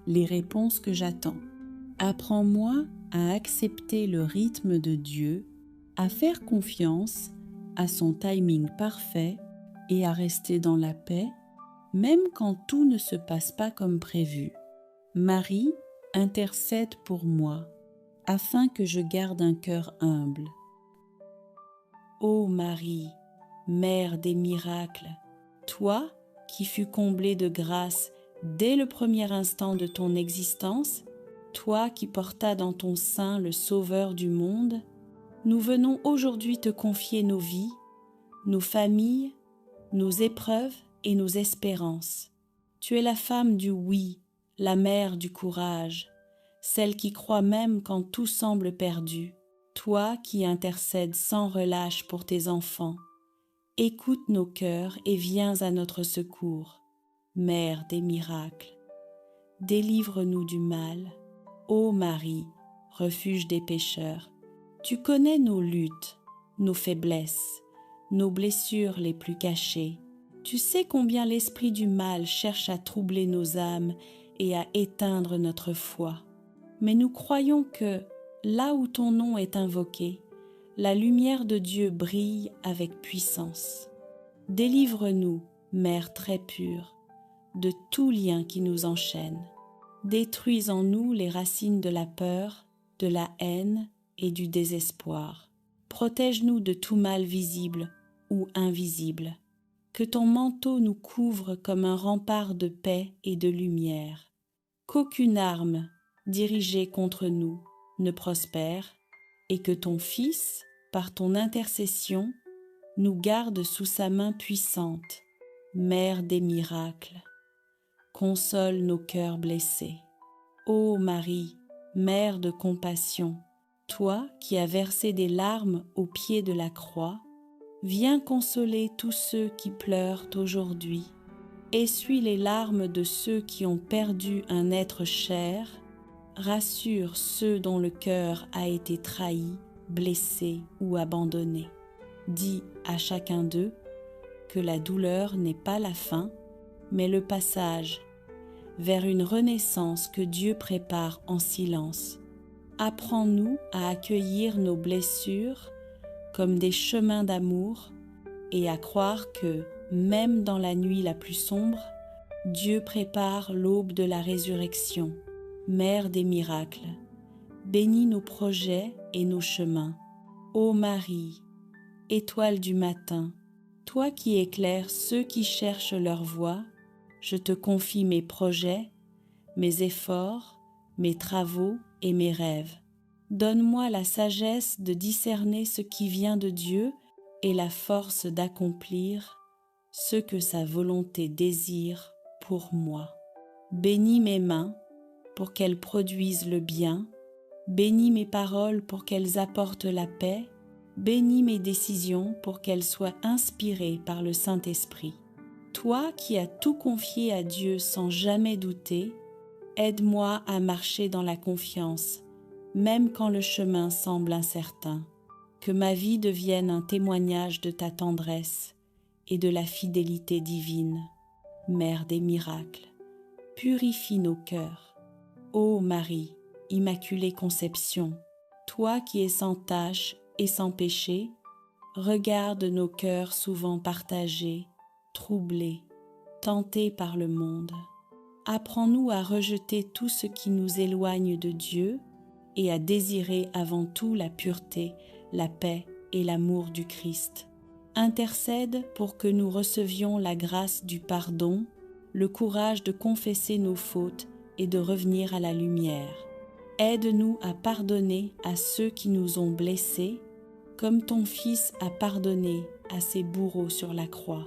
les réponses que j'attends. Apprends-moi à accepter le rythme de Dieu, à faire confiance à son timing parfait et à rester dans la paix, même quand tout ne se passe pas comme prévu. Marie, intercède pour moi, afin que je garde un cœur humble. Ô Marie, Mère des miracles, toi qui fus comblée de grâce dès le premier instant de ton existence, toi qui portas dans ton sein le Sauveur du monde, nous venons aujourd'hui te confier nos vies, nos familles, nos épreuves et nos espérances. Tu es la femme du oui, la mère du courage, celle qui croit même quand tout semble perdu. Toi qui intercèdes sans relâche pour tes enfants, écoute nos cœurs et viens à notre secours. Mère des miracles, délivre-nous du mal. Ô Marie, refuge des pécheurs, tu connais nos luttes, nos faiblesses, nos blessures les plus cachées. Tu sais combien l'esprit du mal cherche à troubler nos âmes et à éteindre notre foi. Mais nous croyons que, là où ton nom est invoqué, la lumière de Dieu brille avec puissance. Délivre-nous, Mère très pure, de tout lien qui nous enchaîne. Détruis en nous les racines de la peur, de la haine et du désespoir. Protège-nous de tout mal visible ou invisible. Que ton manteau nous couvre comme un rempart de paix et de lumière. Qu'aucune arme dirigée contre nous ne prospère et que ton Fils, par ton intercession, nous garde sous sa main puissante. Mère des miracles, console nos cœurs blessés. Ô Marie, Mère de compassion, toi qui as versé des larmes au pied de la croix, viens consoler tous ceux qui pleurent aujourd'hui. Essuie les larmes de ceux qui ont perdu un être cher. Rassure ceux dont le cœur a été trahi, blessé ou abandonné. Dis à chacun d'eux que la douleur n'est pas la fin, mais le passage vers une renaissance que Dieu prépare en silence. Apprends-nous à accueillir nos blessures comme des chemins d'amour et à croire que, même dans la nuit la plus sombre, Dieu prépare l'aube de la résurrection. Mère des miracles, bénis nos projets et nos chemins. Ô Marie, étoile du matin, toi qui éclaires ceux qui cherchent leur voie, je te confie mes projets, mes efforts, mes travaux et mes rêves. Donne-moi la sagesse de discerner ce qui vient de Dieu et la force d'accomplir ce que sa volonté désire pour moi. Bénis mes mains pour qu'elles produisent le bien, bénis mes paroles pour qu'elles apportent la paix, bénis mes décisions pour qu'elles soient inspirées par le Saint-Esprit. Toi qui as tout confié à Dieu sans jamais douter, aide-moi à marcher dans la confiance, même quand le chemin semble incertain. Que ma vie devienne un témoignage de ta tendresse et de la fidélité divine. Mère des miracles, purifie nos cœurs. Ô Marie, Immaculée Conception, toi qui es sans tache et sans péché, regarde nos cœurs souvent partagés, troublés, tentés par le monde. Apprends-nous à rejeter tout ce qui nous éloigne de Dieu et à désirer avant tout la pureté, la paix et l'amour du Christ. Intercède pour que nous recevions la grâce du pardon, le courage de confesser nos fautes et de revenir à la lumière. Aide-nous à pardonner à ceux qui nous ont blessés, comme ton Fils a pardonné à ses bourreaux sur la croix.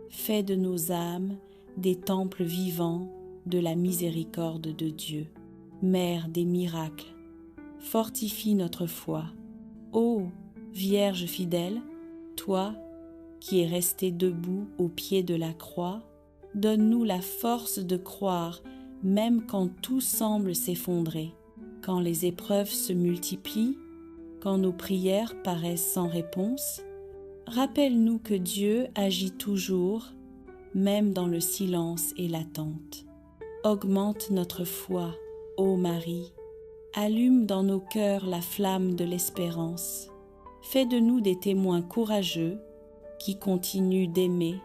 Fais de nos âmes des temples vivants de la miséricorde de Dieu. Mère des miracles, fortifie notre foi. Ô Vierge fidèle, toi qui es restée debout au pied de la croix, donne-nous la force de croire même quand tout semble s'effondrer, quand les épreuves se multiplient, quand nos prières paraissent sans réponse. Rappelle-nous que Dieu agit toujours, même dans le silence et l'attente. Augmente notre foi, ô Marie, allume dans nos cœurs la flamme de l'espérance. Fais de nous des témoins courageux qui continuent d'aimer,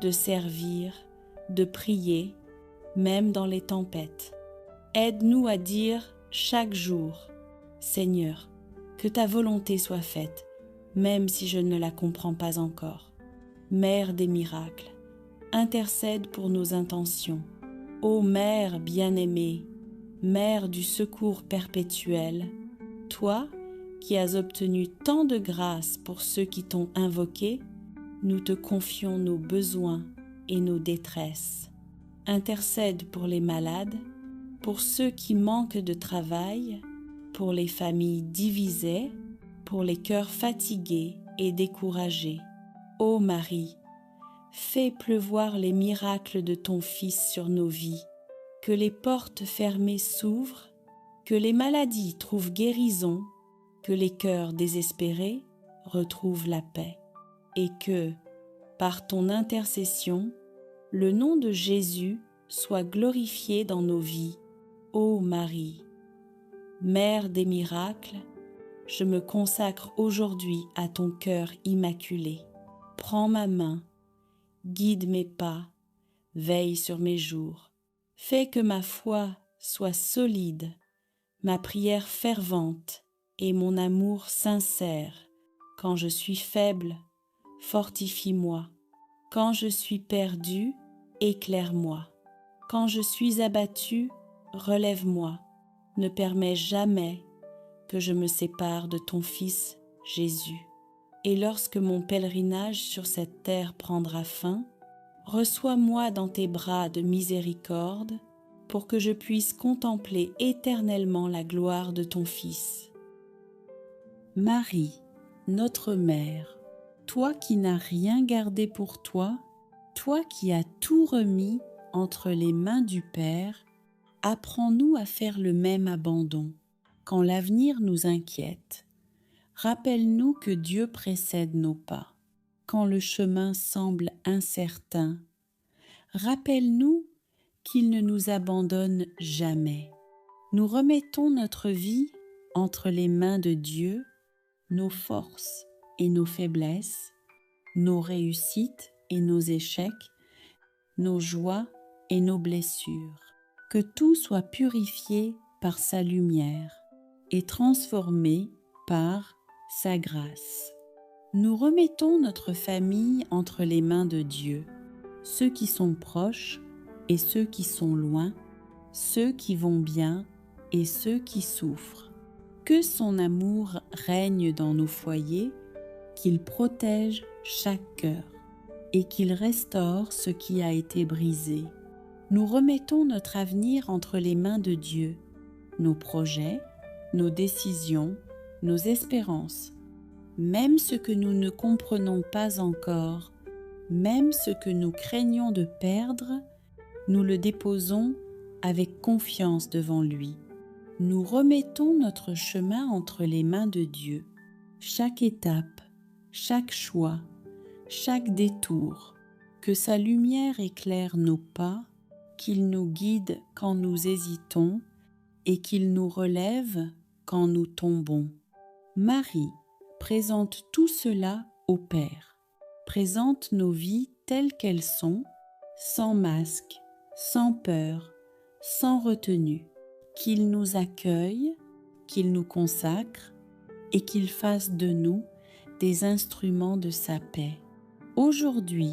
de servir, de prier, même dans les tempêtes. Aide-nous à dire chaque jour, Seigneur, que ta volonté soit faite, même si je ne la comprends pas encore. Mère des miracles, intercède pour nos intentions. Ô Mère bien-aimée, Mère du secours perpétuel, toi qui as obtenu tant de grâce pour ceux qui t'ont invoqué, nous te confions nos besoins et nos détresses. Intercède pour les malades, pour ceux qui manquent de travail, pour les familles divisées, pour les cœurs fatigués et découragés. Ô Marie, fais pleuvoir les miracles de ton Fils sur nos vies, que les portes fermées s'ouvrent, que les maladies trouvent guérison, que les cœurs désespérés retrouvent la paix, et que, par ton intercession, le nom de Jésus soit glorifié dans nos vies. Ô Marie, Mère des miracles, je me consacre aujourd'hui à ton cœur immaculé. Prends ma main, guide mes pas, veille sur mes jours. Fais que ma foi soit solide, ma prière fervente et mon amour sincère. Quand je suis faible, fortifie-moi. Quand je suis perdu, éclaire-moi. Quand je suis abattu, relève-moi. Ne permets jamais que je me sépare de ton Fils Jésus. Et lorsque mon pèlerinage sur cette terre prendra fin, reçois-moi dans tes bras de miséricorde pour que je puisse contempler éternellement la gloire de ton Fils. Marie, notre Mère, toi qui n'as rien gardé pour toi, toi qui as tout remis entre les mains du Père, apprends-nous à faire le même abandon. Quand l'avenir nous inquiète, rappelle-nous que Dieu précède nos pas. Quand le chemin semble incertain, rappelle-nous qu'il ne nous abandonne jamais. Nous remettons notre vie entre les mains de Dieu, nos forces et nos faiblesses, nos réussites et nos échecs, nos joies et nos blessures. Que tout soit purifié par sa lumière et transformé par sa grâce. Nous remettons notre famille entre les mains de Dieu, ceux qui sont proches et ceux qui sont loin, ceux qui vont bien et ceux qui souffrent. Que son amour règne dans nos foyers, qu'il protège chaque cœur et qu'il restaure ce qui a été brisé. Nous remettons notre avenir entre les mains de Dieu, nos projets, nos décisions, nos espérances, même ce que nous ne comprenons pas encore, même ce que nous craignons de perdre, nous le déposons avec confiance devant lui. Nous remettons notre chemin entre les mains de Dieu. Chaque étape, chaque choix, chaque détour, que sa lumière éclaire nos pas, qu'il nous guide quand nous hésitons et qu'il nous relève quand nous tombons. Marie présente tout cela au Père. Présente nos vies telles qu'elles sont, sans masque, sans peur, sans retenue. Qu'il nous accueille, qu'il nous consacre et qu'il fasse de nous des instruments de sa paix. Aujourd'hui,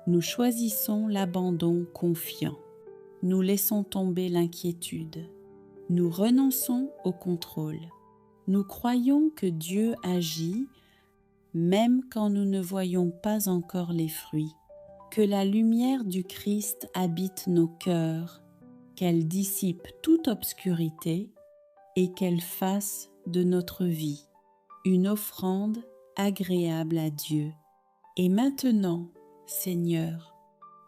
nous choisissons l'abandon confiant. Nous laissons tomber l'inquiétude. Nous renonçons au contrôle. Nous croyons que Dieu agit même quand nous ne voyons pas encore les fruits. Que la lumière du Christ habite nos cœurs, qu'elle dissipe toute obscurité et qu'elle fasse de notre vie une offrande agréable à Dieu. Et maintenant, Seigneur,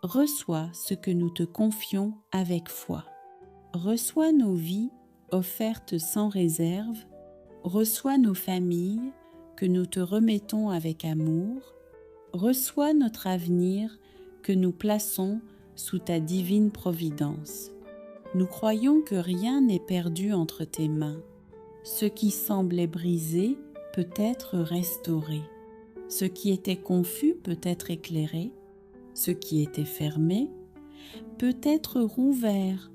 reçois ce que nous te confions avec foi. Reçois nos vies offertes sans réserve, reçois nos familles que nous te remettons avec amour, reçois notre avenir que nous plaçons sous ta divine providence. Nous croyons que rien n'est perdu entre tes mains. Ce qui semblait brisé peut être restauré. Ce qui était confus peut être éclairé. Ce qui était fermé peut être rouvert,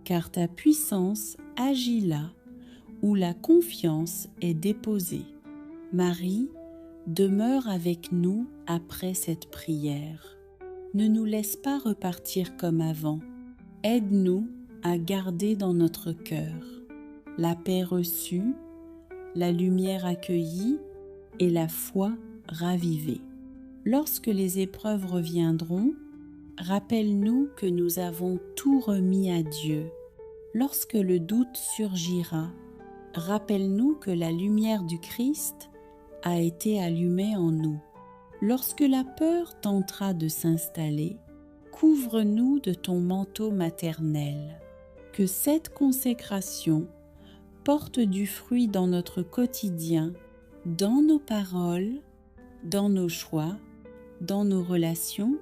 car ta puissance agit là où la confiance est déposée. Marie, demeure avec nous après cette prière. Ne nous laisse pas repartir comme avant. Aide-nous à garder dans notre cœur la paix reçue, la lumière accueillie et la foi ravivée. Lorsque les épreuves reviendront, rappelle-nous que nous avons tout remis à Dieu. Lorsque le doute surgira, rappelle-nous que la lumière du Christ a été allumée en nous. Lorsque la peur tentera de s'installer, couvre-nous de ton manteau maternel. Que cette consécration porte du fruit dans notre quotidien, dans nos paroles, dans nos choix, dans nos relations,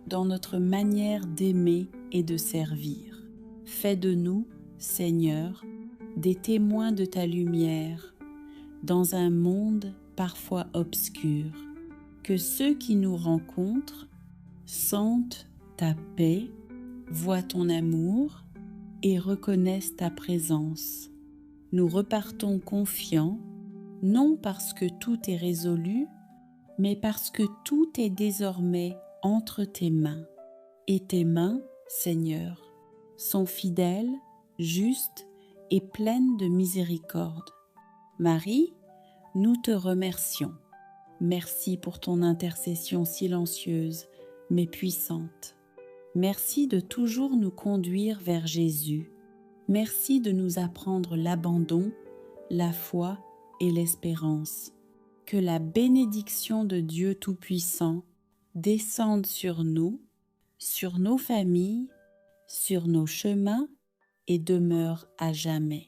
dans notre manière d'aimer et de servir. Fais de nous, Seigneur, des témoins de ta lumière, dans un monde parfois obscur. Que ceux qui nous rencontrent sentent ta paix, voient ton amour et reconnaissent ta présence. Nous repartons confiants, non parce que tout est résolu, mais parce que tout est désormais entre tes mains. Et tes mains, Seigneur, sont fidèles, justes et pleines de miséricorde. Marie, nous te remercions. Merci pour ton intercession silencieuse, mais puissante. Merci de toujours nous conduire vers Jésus. Merci de nous apprendre l'abandon, la foi et l'espérance. Que la bénédiction de Dieu Tout-Puissant descende sur nous, sur nos familles, sur nos chemins et demeure à jamais.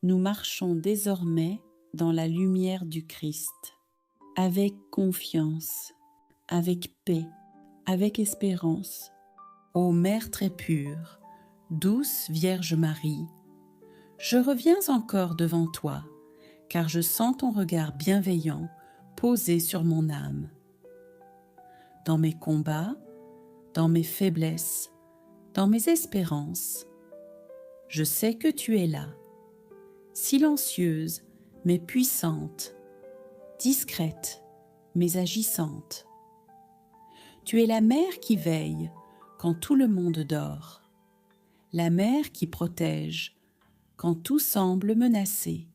Nous marchons désormais dans la lumière du Christ, avec confiance, avec paix, avec espérance. Ô Mère très pure, douce Vierge Marie, je reviens encore devant toi, car je sens ton regard bienveillant posé sur mon âme. Dans mes combats, dans mes faiblesses, dans mes espérances, je sais que tu es là, silencieuse mais puissante, discrète mais agissante. Tu es la mère qui veille quand tout le monde dort. la mère qui protège quand tout semble menacé,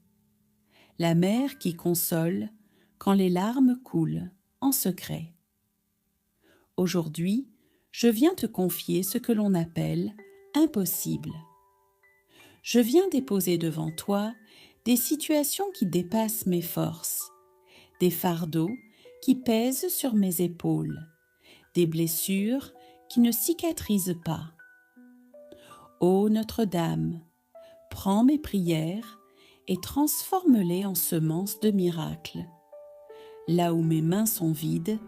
la mère qui console quand les larmes coulent en secret. Aujourd'hui, je viens te confier ce que l'on appelle impossible. Je viens déposer devant toi des situations qui dépassent mes forces, des fardeaux qui pèsent sur mes épaules, des blessures qui ne cicatrisent pas. Ô Notre-Dame, prends mes prières et transforme-les en semences de miracles. Là où mes mains sont vides,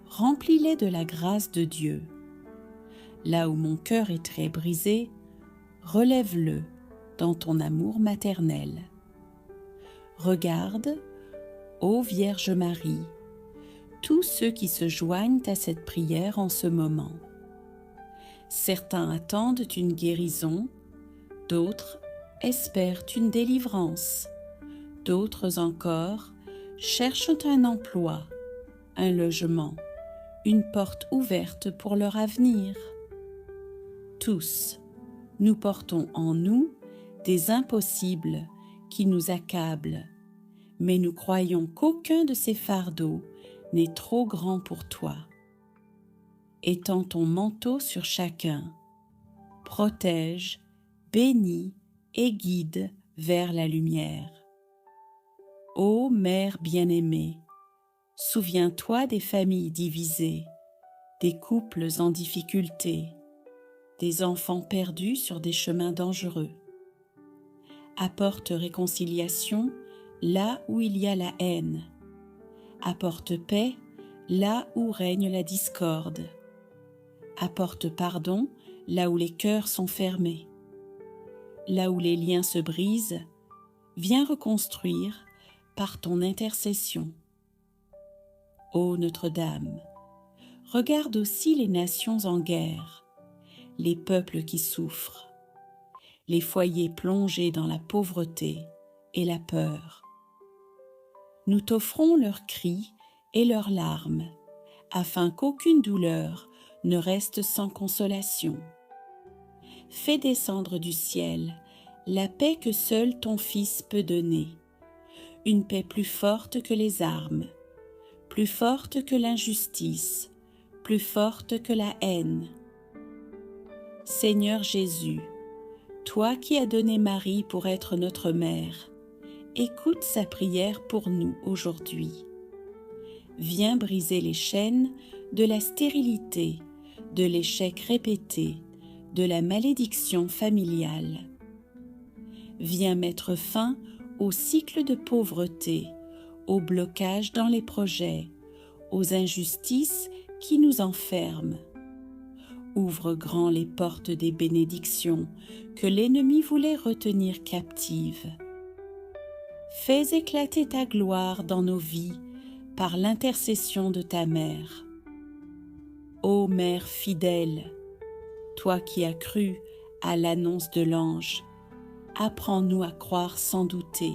remplis-les de la grâce de Dieu. Là où mon cœur est très brisé, relève-le dans ton amour maternel. Regarde, ô Vierge Marie, tous ceux qui se joignent à cette prière en ce moment. Certains attendent une guérison, d'autres espèrent une délivrance, d'autres encore cherchent un emploi, un logement, une porte ouverte pour leur avenir. Tous, nous portons en nous des impossibles qui nous accablent, mais nous croyons qu'aucun de ces fardeaux n'est trop grand pour toi. Étends ton manteau sur chacun, protège, bénis et guide vers la lumière. Ô Mère bien-aimée, souviens-toi des familles divisées, des couples en difficulté, des enfants perdus sur des chemins dangereux. Apporte réconciliation là où il y a la haine. Apporte paix là où règne la discorde. Apporte pardon là où les cœurs sont fermés. Là où les liens se brisent, viens reconstruire par ton intercession. Ô Notre-Dame, regarde aussi les nations en guerre, les peuples qui souffrent, les foyers plongés dans la pauvreté et la peur. Nous t'offrons leurs cris et leurs larmes, afin qu'aucune douleur ne reste sans consolation. Fais descendre du ciel la paix que seul ton Fils peut donner, une paix plus forte que les armes, plus forte que l'injustice, plus forte que la haine. Seigneur Jésus, toi qui as donné Marie pour être notre mère, écoute sa prière pour nous aujourd'hui. Viens briser les chaînes de la stérilité, de l'échec répété, de la malédiction familiale. Viens mettre fin au cycle de pauvreté, aux blocages dans les projets, aux injustices qui nous enferment. Ouvre grand les portes des bénédictions que l'ennemi voulait retenir captives. Fais éclater ta gloire dans nos vies par l'intercession de ta mère. Ô Mère fidèle, toi qui as cru à l'annonce de l'ange, apprends-nous à croire sans douter,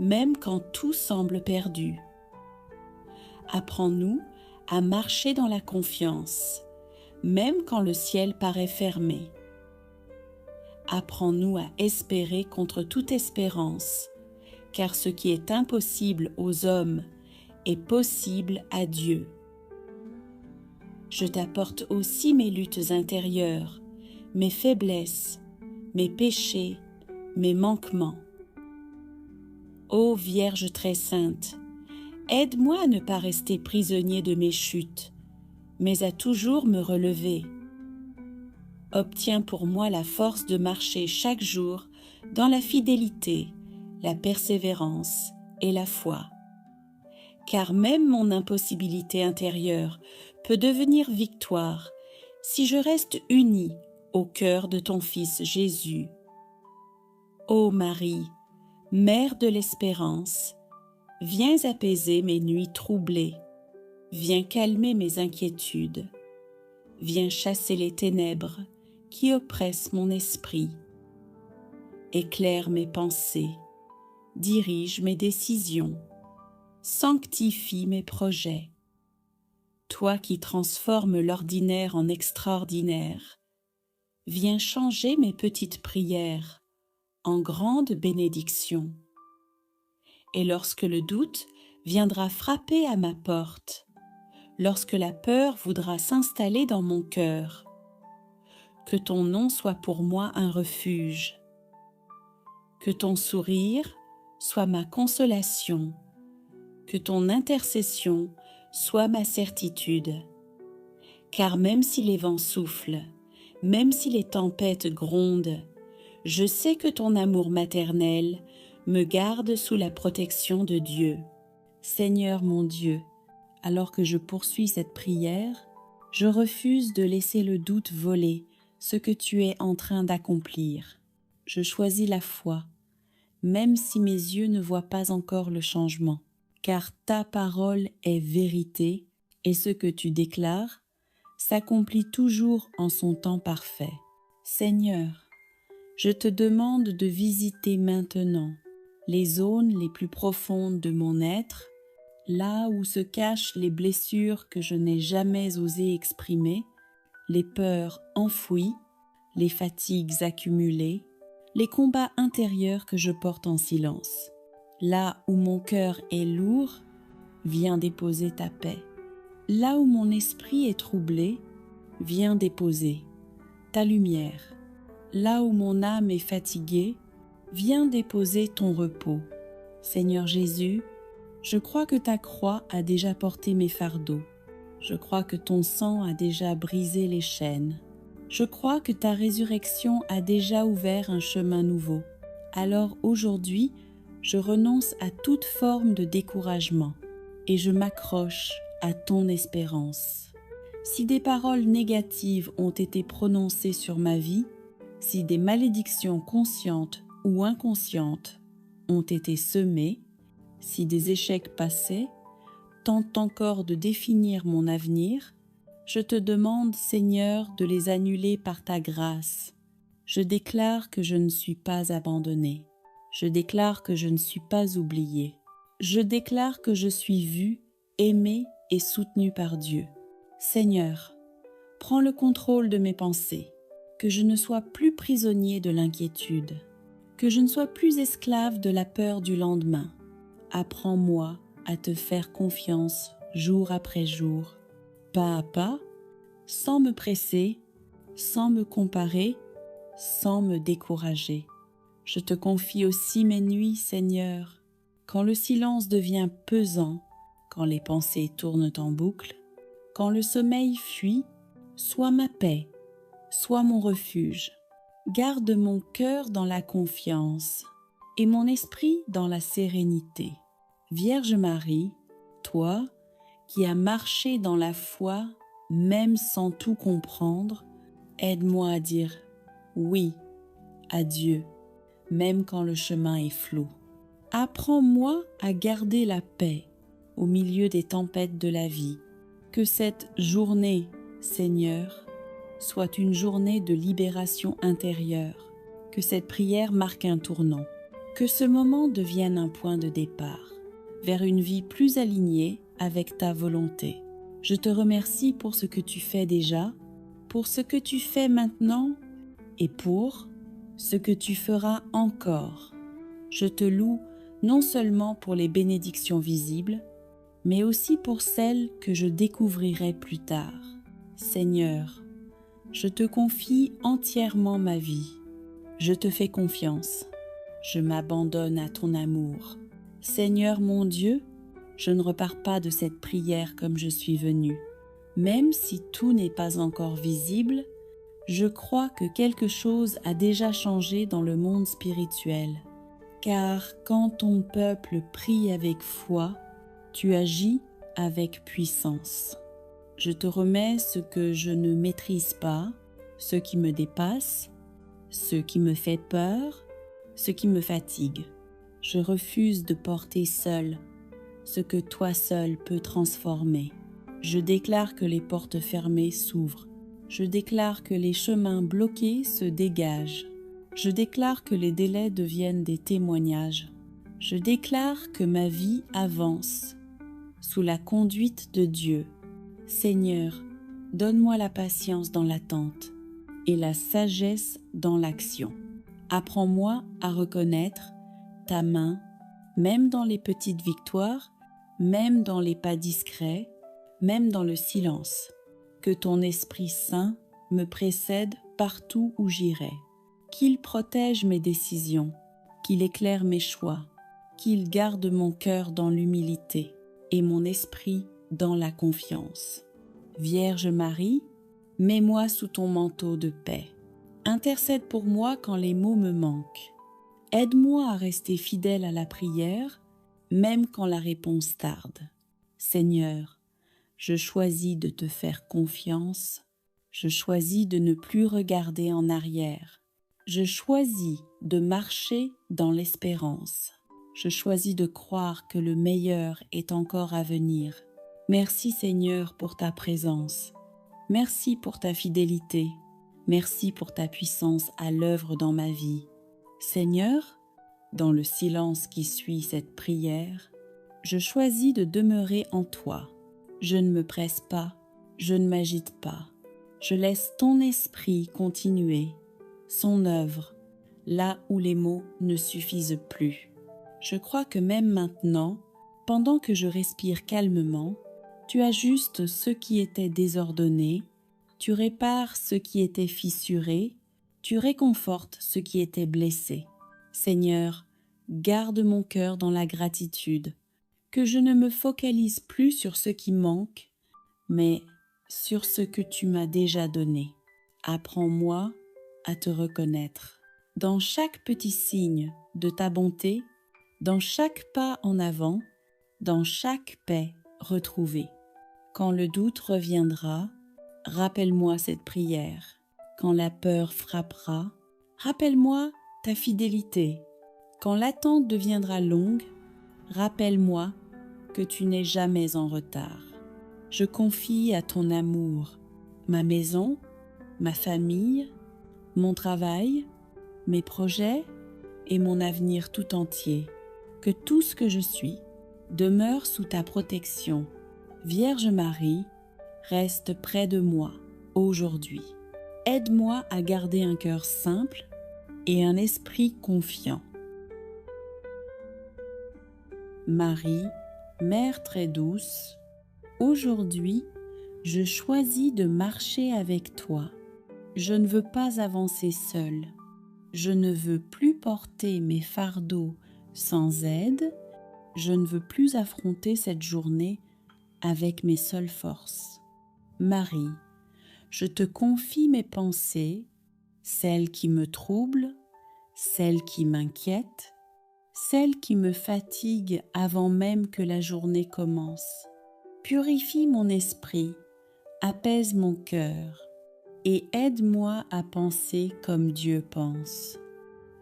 même quand tout semble perdu. Apprends-nous à marcher dans la confiance, même quand le ciel paraît fermé. Apprends-nous à espérer contre toute espérance, car ce qui est impossible aux hommes est possible à Dieu. Je t'apporte aussi mes luttes intérieures, mes faiblesses, mes péchés, mes manquements. Ô Vierge très sainte, aide-moi à ne pas rester prisonnier de mes chutes, mais à toujours me relever. Obtiens pour moi la force de marcher chaque jour dans la fidélité, la persévérance et la foi. Car même mon impossibilité intérieure peut devenir victoire si je reste unie au cœur de ton Fils Jésus. Ô Marie, Mère de l'espérance, viens apaiser mes nuits troublées, viens calmer mes inquiétudes, viens chasser les ténèbres qui oppressent mon esprit. Éclaire mes pensées, dirige mes décisions, sanctifie mes projets. Toi qui transformes l'ordinaire en extraordinaire, viens changer mes petites prières en grandes bénédictions. Et lorsque le doute viendra frapper à ma porte, lorsque la peur voudra s'installer dans mon cœur, que ton nom soit pour moi un refuge, que ton sourire soit ma consolation, que ton intercession soit ma certitude. Car même si les vents soufflent, même si les tempêtes grondent, je sais que ton amour maternel me garde sous la protection de Dieu. Seigneur mon Dieu, alors que je poursuis cette prière, je refuse de laisser le doute voler ce que tu es en train d'accomplir. Je choisis la foi, même si mes yeux ne voient pas encore le changement, car ta parole est vérité et ce que tu déclares s'accomplit toujours en son temps parfait. Seigneur, je te demande de visiter maintenant les zones les plus profondes de mon être, là où se cachent les blessures que je n'ai jamais osé exprimer, les peurs enfouies, les fatigues accumulées, les combats intérieurs que je porte en silence. Là où mon cœur est lourd, viens déposer ta paix. Là où mon esprit est troublé, viens déposer ta lumière. Là où mon âme est fatiguée, viens déposer ton repos. Seigneur Jésus, je crois que ta croix a déjà porté mes fardeaux. Je crois que ton sang a déjà brisé les chaînes. Je crois que ta résurrection a déjà ouvert un chemin nouveau. Alors aujourd'hui, je renonce à toute forme de découragement et je m'accroche à ton espérance. Si des paroles négatives ont été prononcées sur ma vie, si des malédictions conscientes ou inconscientes ont été semées, si des échecs passés tentent encore de définir mon avenir, je te demande, Seigneur, de les annuler par ta grâce. Je déclare que je ne suis pas abandonnée. Je déclare que je ne suis pas oubliée. Je déclare que je suis vue, aimée et soutenue par Dieu. Seigneur, prends le contrôle de mes pensées, que je ne sois plus prisonnier de l'inquiétude, que je ne sois plus esclave de la peur du lendemain. Apprends-moi à te faire confiance jour après jour, pas à pas, sans me presser, sans me comparer, sans me décourager. Je te confie aussi mes nuits, Seigneur, quand le silence devient pesant, quand les pensées tournent en boucle, quand le sommeil fuit, sois ma paix, sois mon refuge. Garde mon cœur dans la confiance et mon esprit dans la sérénité. Vierge Marie, toi qui as marché dans la foi même sans tout comprendre, aide-moi à dire oui à Dieu, même quand le chemin est flou. Apprends-moi à garder la paix au milieu des tempêtes de la vie. Que cette journée, Seigneur, soit une journée de libération intérieure. Que cette prière marque un tournant. Que ce moment devienne un point de départ vers une vie plus alignée avec ta volonté. Je te remercie pour ce que tu fais déjà, pour ce que tu fais maintenant et pour ce que tu feras encore. Je te loue non seulement pour les bénédictions visibles, mais aussi pour celles que je découvrirai plus tard. Seigneur, je te confie entièrement ma vie. Je te fais confiance. Je m'abandonne à ton amour. Seigneur mon Dieu, je ne repars pas de cette prière comme je suis venue. Même si tout n'est pas encore visible, je crois que quelque chose a déjà changé dans le monde spirituel. Car quand ton peuple prie avec foi, tu agis avec puissance. Je te remets ce que je ne maîtrise pas, ce qui me dépasse, ce qui me fait peur, ce qui me fatigue. Je refuse de porter seul ce que toi seul peux transformer. Je déclare que les portes fermées s'ouvrent. Je déclare que les chemins bloqués se dégagent. Je déclare que les délais deviennent des témoignages. Je déclare que ma vie avance sous la conduite de Dieu. Seigneur, donne-moi la patience dans l'attente. et la sagesse dans l'action. Apprends-moi à reconnaître ta main, même dans les petites victoires, même dans les pas discrets, même dans le silence. Que ton Esprit Saint me précède partout où j'irai. Qu'il protège mes décisions, qu'il éclaire mes choix, qu'il garde mon cœur dans l'humilité et mon esprit dans la confiance. Vierge Marie, mets-moi sous ton manteau de paix. Intercède pour moi quand les mots me manquent. Aide-moi à rester fidèle à la prière, même quand la réponse tarde. Seigneur, je choisis de te faire confiance. Je choisis de ne plus regarder en arrière. Je choisis de marcher dans l'espérance. Je choisis de croire que le meilleur est encore à venir. Merci Seigneur pour ta présence. Merci pour ta fidélité. Merci pour ta puissance à l'œuvre dans ma vie. Seigneur, dans le silence qui suit cette prière, je choisis de demeurer en toi. Je ne me presse pas, je ne m'agite pas. Je laisse ton esprit continuer son œuvre là où les mots ne suffisent plus. Je crois que même maintenant, pendant que je respire calmement, tu ajustes ce qui était désordonné, tu répares ce qui était fissuré, tu réconfortes ce qui était blessé. Seigneur, garde mon cœur dans la gratitude, que je ne me focalise plus sur ce qui manque, mais sur ce que tu m'as déjà donné. Apprends-moi à te reconnaître. Dans chaque petit signe de ta bonté, dans chaque pas en avant, dans chaque paix retrouvée. Quand le doute reviendra, rappelle-moi cette prière. Quand la peur frappera, rappelle-moi ta fidélité. Quand l'attente deviendra longue, rappelle-moi que tu n'es jamais en retard. Je confie à ton amour ma maison, ma famille, mon travail, mes projets et mon avenir tout entier. Que tout ce que je suis demeure sous ta protection. Vierge Marie, reste près de moi aujourd'hui. Aide-moi à garder un cœur simple et un esprit confiant. Marie, Mère très douce, aujourd'hui, je choisis de marcher avec toi. Je ne veux pas avancer seule. Je ne veux plus porter mes fardeaux sans aide. Je ne veux plus affronter cette journée avec mes seules forces. Marie, je te confie mes pensées, celles qui me troublent, celles qui m'inquiètent, celles qui me fatiguent avant même que la journée commence. Purifie mon esprit, apaise mon cœur et aide-moi à penser comme Dieu pense.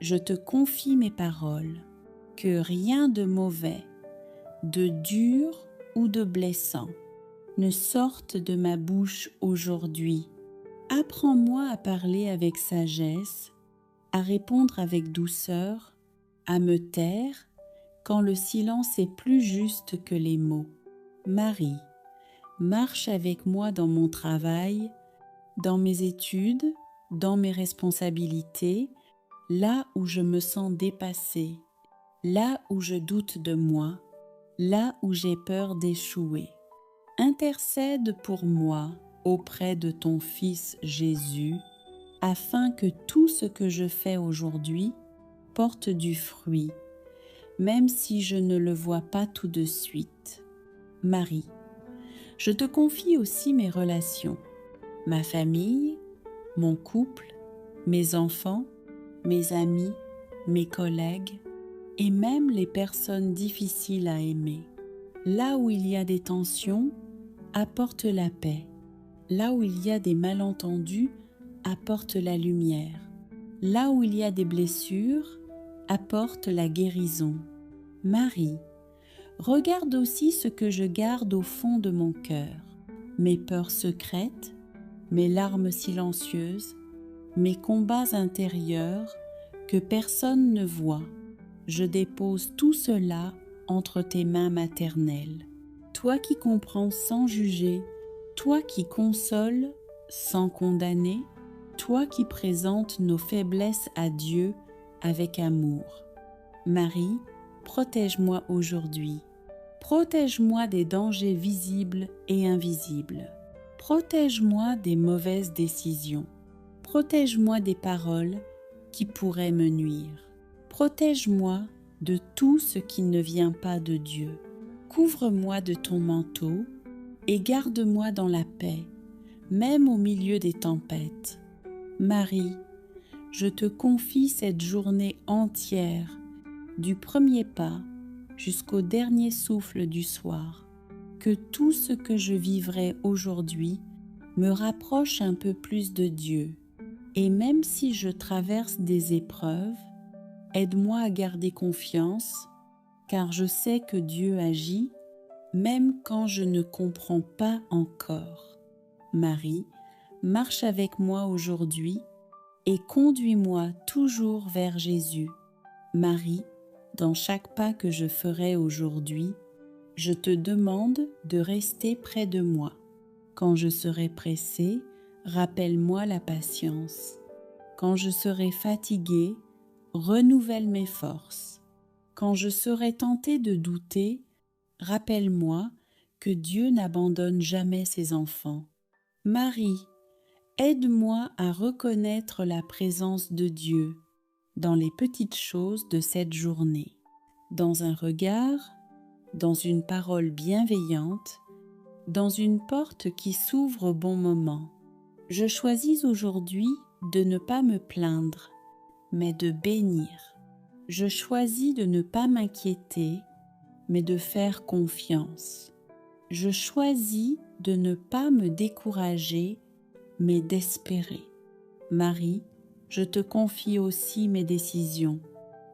Je te confie mes paroles, que rien de mauvais, de dur ou de blessant ne sorte de ma bouche aujourd'hui. Apprends-moi à parler avec sagesse, à répondre avec douceur, à me taire quand le silence est plus juste que les mots. Marie, marche avec moi dans mon travail, dans mes études, dans mes responsabilités, là où je me sens dépassée, là où je doute de moi, là où j'ai peur d'échouer. Intercède pour moi auprès de ton Fils Jésus, afin que tout ce que je fais aujourd'hui porte du fruit, même si je ne le vois pas tout de suite. Marie, je te confie aussi mes relations, ma famille, mon couple, mes enfants, mes amis, mes collègues et même les personnes difficiles à aimer. Là où il y a des tensions, apporte la paix. Là où il y a des malentendus, apporte la lumière. Là où il y a des blessures, apporte la guérison. Marie, regarde aussi ce que je garde au fond de mon cœur, mes peurs secrètes, mes larmes silencieuses, mes combats intérieurs que personne ne voit. Je dépose tout cela entre tes mains maternelles. Toi qui comprends sans juger, toi qui consoles sans condamner, toi qui présentes nos faiblesses à Dieu avec amour. Marie, protège-moi aujourd'hui. Protège-moi des dangers visibles et invisibles. Protège-moi des mauvaises décisions. Protège-moi des paroles qui pourraient me nuire. Protège-moi de tout ce qui ne vient pas de Dieu. Couvre-moi de ton manteau et garde-moi dans la paix, même au milieu des tempêtes. Marie, je te confie cette journée entière, du premier pas jusqu'au dernier souffle du soir. Que tout ce que je vivrai aujourd'hui me rapproche un peu plus de Dieu. Et même si je traverse des épreuves, aide-moi à garder confiance, car je sais que Dieu agit, même quand je ne comprends pas encore. Marie, marche avec moi aujourd'hui et conduis-moi toujours vers Jésus. Marie, dans chaque pas que je ferai aujourd'hui, je te demande de rester près de moi. Quand je serai pressée, rappelle-moi la patience. Quand je serai fatiguée, renouvelle mes forces. Quand je serai tentée de douter, rappelle-moi que Dieu n'abandonne jamais ses enfants. Marie, aide-moi à reconnaître la présence de Dieu dans les petites choses de cette journée, dans un regard, dans une parole bienveillante, dans une porte qui s'ouvre au bon moment. Je choisis aujourd'hui de ne pas me plaindre, mais de bénir. Je choisis de ne pas m'inquiéter, mais de faire confiance. Je choisis de ne pas me décourager, mais d'espérer. Marie, je te confie aussi mes décisions,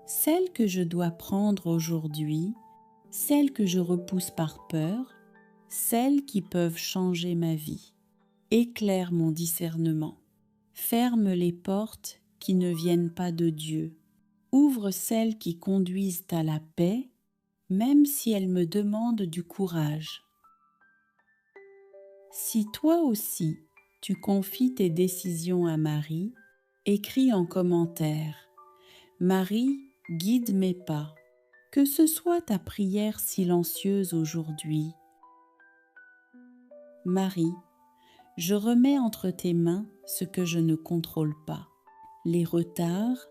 celles que je dois prendre aujourd'hui, celles que je repousse par peur, celles qui peuvent changer ma vie. Éclaire mon discernement. Ferme les portes qui ne viennent pas de Dieu. Ouvre celles qui conduisent à la paix, même si elles me demandent du courage. Si toi aussi, tu confies tes décisions à Marie, écris en commentaire « Marie, guide mes pas ». Que ce soit ta prière silencieuse aujourd'hui. Marie, je remets entre tes mains ce que je ne contrôle pas, les retards,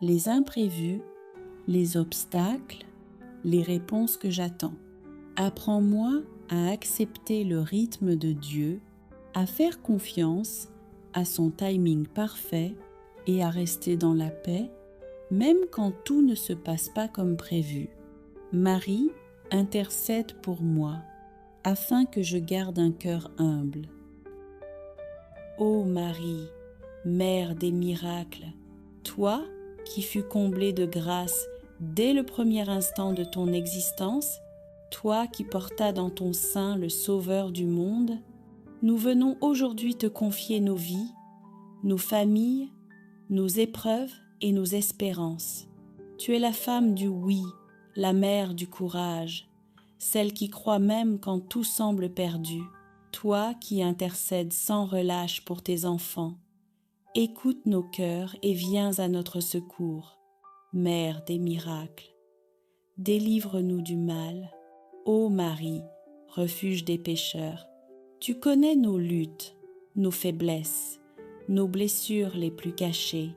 les imprévus, les obstacles, les réponses que j'attends. Apprends-moi à accepter le rythme de Dieu, à faire confiance à son timing parfait et à rester dans la paix, même quand tout ne se passe pas comme prévu. Marie, intercède pour moi, afin que je garde un cœur humble. Ô Marie, Mère des miracles, toi qui fus comblée de grâce dès le premier instant de ton existence, toi qui portas dans ton sein le Sauveur du monde, nous venons aujourd'hui te confier nos vies, nos familles, nos épreuves et nos espérances. Tu es la femme du oui, la mère du courage, celle qui croit même quand tout semble perdu. Toi qui intercèdes sans relâche pour tes enfants, écoute nos cœurs et viens à notre secours. Mère des miracles, délivre-nous du mal. Ô Marie, refuge des pécheurs, tu connais nos luttes, nos faiblesses, nos blessures les plus cachées.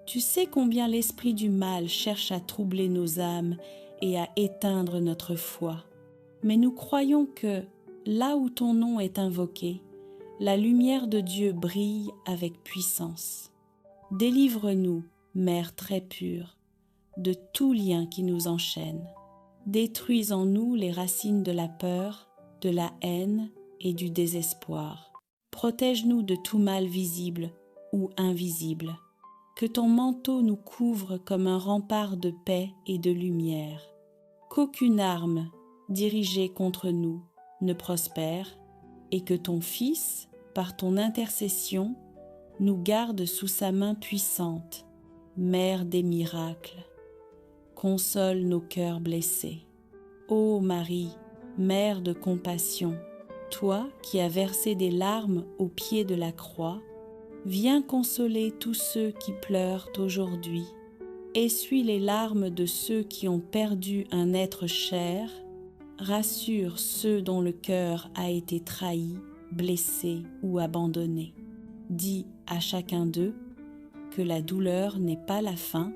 Tu sais combien l'esprit du mal cherche à troubler nos âmes et à éteindre notre foi. Mais nous croyons que, là où ton nom est invoqué, la lumière de Dieu brille avec puissance. Délivre-nous, Mère très pure, de tout lien qui nous enchaîne. Détruis en nous les racines de la peur, de la haine et du désespoir. Protège-nous de tout mal visible ou invisible. Que ton manteau nous couvre comme un rempart de paix et de lumière. Qu'aucune arme dirigée contre nous ne prospère et que ton Fils, par ton intercession, nous garde sous sa main puissante. Mère des miracles, console nos cœurs blessés. Ô Marie, Mère de compassion, toi qui as versé des larmes au pied de la croix, Viens consoler tous ceux qui pleurent aujourd'hui. Essuie les larmes de ceux qui ont perdu un être cher. Rassure ceux dont le cœur a été trahi, blessé ou abandonné. Dis à chacun d'eux que la douleur n'est pas la fin,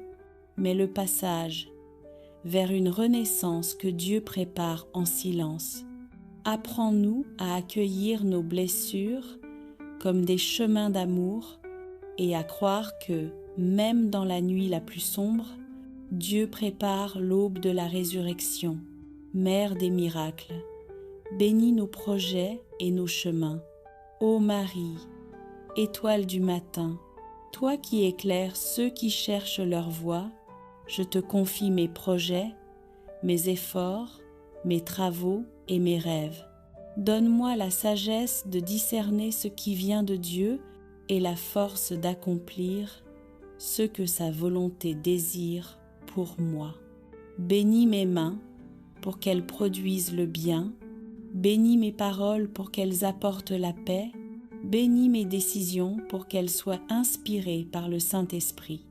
mais le passage vers une renaissance que Dieu prépare en silence. Apprends-nous à accueillir nos blessures comme des chemins d'amour et à croire que, même dans la nuit la plus sombre, Dieu prépare l'aube de la résurrection. Mère des miracles, bénis nos projets et nos chemins. Ô Marie, étoile du matin, toi qui éclaires ceux qui cherchent leur voie, je te confie mes projets, mes efforts, mes travaux et mes rêves. Donne-moi la sagesse de discerner ce qui vient de Dieu et la force d'accomplir ce que sa volonté désire pour moi. Bénis mes mains pour qu'elles produisent le bien, bénis mes paroles pour qu'elles apportent la paix, bénis mes décisions pour qu'elles soient inspirées par le Saint-Esprit.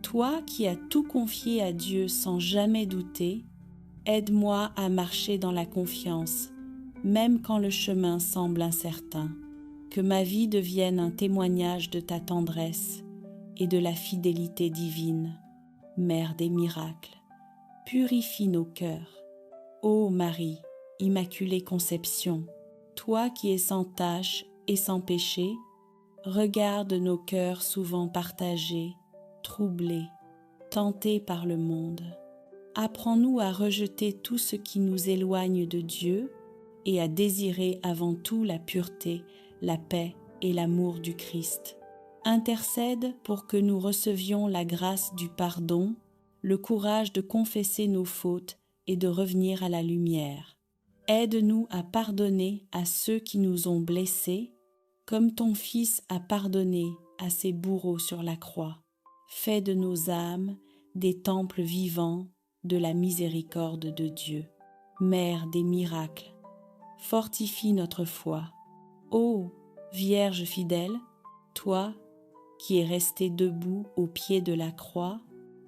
Toi qui as tout confié à Dieu sans jamais douter, aide-moi à marcher dans la confiance, même quand le chemin semble incertain. Que ma vie devienne un témoignage de ta tendresse et de la fidélité divine. Mère des miracles, purifie nos cœurs. Ô Marie, Immaculée Conception, toi qui es sans tache et sans péché, regarde nos cœurs souvent partagés, troublés, tentés par le monde. Apprends-nous à rejeter tout ce qui nous éloigne de Dieu et à désirer avant tout la pureté, la paix et l'amour du Christ. Intercède pour que nous recevions la grâce du pardon, le courage de confesser nos fautes et de revenir à la lumière. Aide-nous à pardonner à ceux qui nous ont blessés, comme ton Fils a pardonné à ses bourreaux sur la croix. Fais de nos âmes des temples vivants de la miséricorde de Dieu. Mère des miracles, fortifie notre foi. Ô Vierge fidèle, toi qui es restée debout au pied de la croix,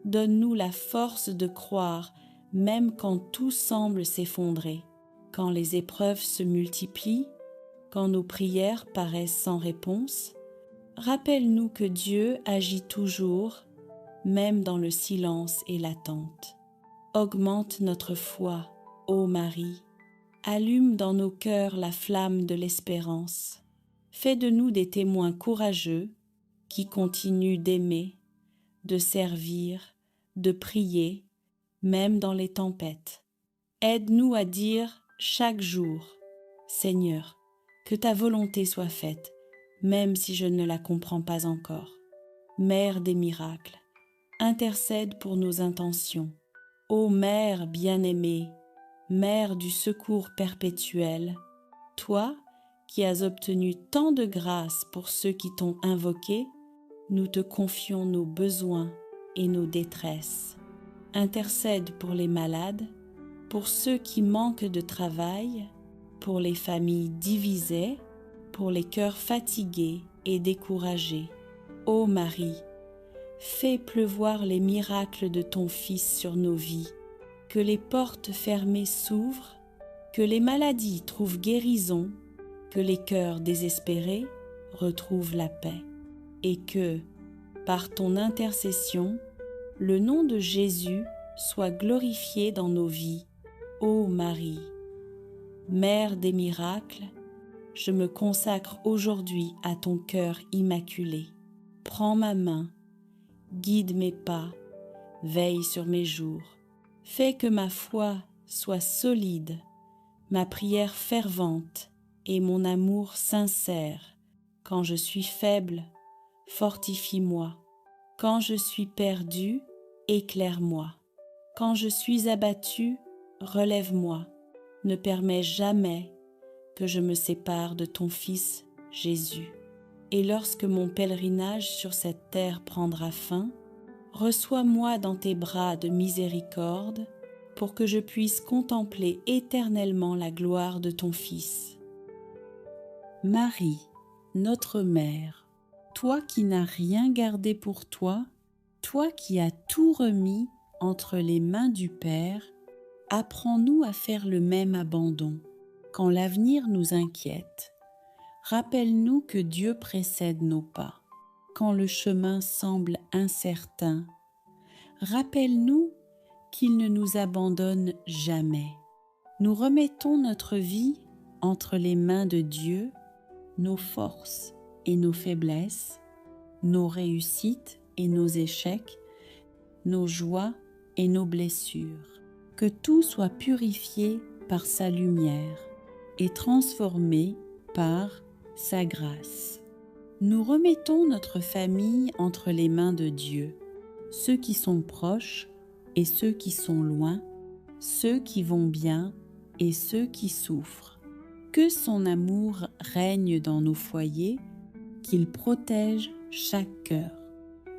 donne-nous la force de croire même quand tout semble s'effondrer, quand les épreuves se multiplient, quand nos prières paraissent sans réponse. Rappelle-nous que Dieu agit toujours, même dans le silence et l'attente. Augmente notre foi, ô Marie, allume dans nos cœurs la flamme de l'espérance. Fais de nous des témoins courageux qui continuent d'aimer, de servir, de prier, même dans les tempêtes. Aide-nous à dire chaque jour, Seigneur, que ta volonté soit faite, même si je ne la comprends pas encore. Mère des miracles, intercède pour nos intentions. Ô Mère bien-aimée, Mère du secours perpétuel, toi qui as obtenu tant de grâce pour ceux qui t'ont invoqué, nous te confions nos besoins et nos détresses. Intercède pour les malades, pour ceux qui manquent de travail, pour les familles divisées, pour les cœurs fatigués et découragés. Ô Marie, fais pleuvoir les miracles de ton Fils sur nos vies, que les portes fermées s'ouvrent, que les maladies trouvent guérison, que les cœurs désespérés retrouvent la paix, et que, par ton intercession, le nom de Jésus soit glorifié dans nos vies. Ô Marie, Mère des miracles, je me consacre aujourd'hui à ton cœur immaculé. Prends ma main, guide mes pas, veille sur mes jours. Fais que ma foi soit solide, ma prière fervente et mon amour sincère. Quand je suis faible, fortifie-moi. Quand je suis perdu, éclaire-moi. Quand je suis abattu, relève-moi. Ne permets jamais que je me sépare de ton Fils Jésus. Et lorsque mon pèlerinage sur cette terre prendra fin, reçois-moi dans tes bras de miséricorde pour que je puisse contempler éternellement la gloire de ton Fils. Marie, notre Mère, toi qui n'as rien gardé pour toi, toi qui as tout remis entre les mains du Père, apprends-nous à faire le même abandon. Quand l'avenir nous inquiète, rappelle-nous que Dieu précède nos pas. Quand le chemin semble incertain, rappelle-nous qu'il ne nous abandonne jamais. Nous remettons notre vie entre les mains de Dieu, nos forces et nos faiblesses, nos réussites et nos échecs, nos joies et nos blessures. Que tout soit purifié par sa lumière et transformé par sa grâce. Nous remettons notre famille entre les mains de Dieu, ceux qui sont proches et ceux qui sont loin, ceux qui vont bien et ceux qui souffrent. Que son amour règne dans nos foyers, qu'il protège chaque cœur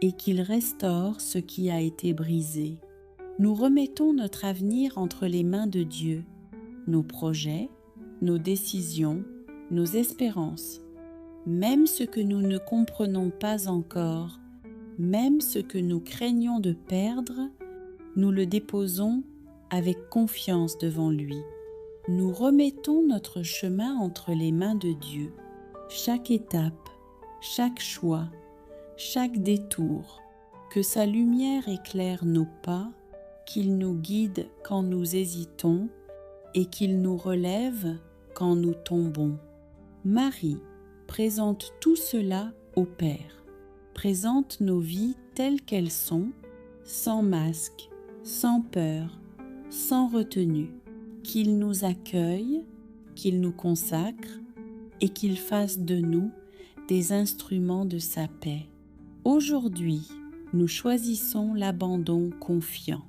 et qu'il restaure ce qui a été brisé. Nous remettons notre avenir entre les mains de Dieu, nos projets, nos décisions, nos espérances, même ce que nous ne comprenons pas encore, même ce que nous craignons de perdre, nous le déposons avec confiance devant lui. Nous remettons notre chemin entre les mains de Dieu. Chaque étape, chaque choix, chaque détour, que sa lumière éclaire nos pas, qu'il nous guide quand nous hésitons et qu'il nous relève quand nous tombons. Marie, présente tout cela au Père. Présente nos vies telles qu'elles sont, sans masque, sans peur, sans retenue. Qu'il nous accueille, qu'il nous consacre et qu'il fasse de nous des instruments de sa paix. Aujourd'hui, nous choisissons l'abandon confiant.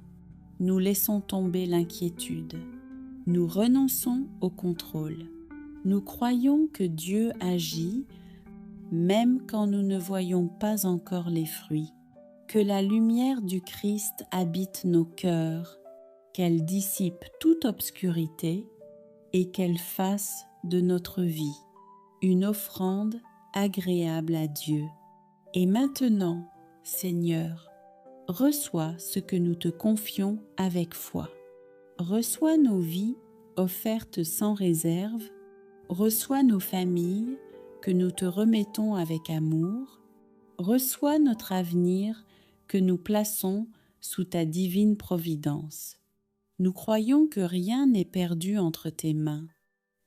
Nous laissons tomber l'inquiétude. Nous renonçons au contrôle. Nous croyons que Dieu agit même quand nous ne voyons pas encore les fruits. Que la lumière du Christ habite nos cœurs, qu'elle dissipe toute obscurité et qu'elle fasse de notre vie une offrande agréable à Dieu. Et maintenant, Seigneur, reçois ce que nous te confions avec foi. Reçois nos vies offertes sans réserve, reçois nos familles que nous te remettons avec amour, reçois notre avenir que nous plaçons sous ta divine providence. Nous croyons que rien n'est perdu entre tes mains.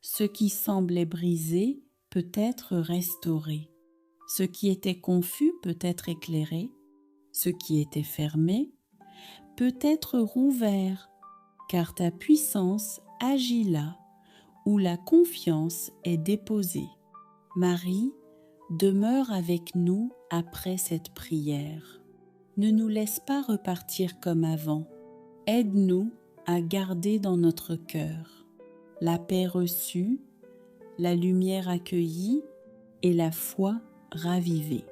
Ce qui semblait brisé peut être restauré. Ce qui était confus peut être éclairé. Ce qui était fermé peut être rouvert, car ta puissance agit là où la confiance est déposée. Marie, demeure avec nous après cette prière. Ne nous laisse pas repartir comme avant. Aide-nous à garder dans notre cœur la paix reçue, la lumière accueillie et la foi ravivée.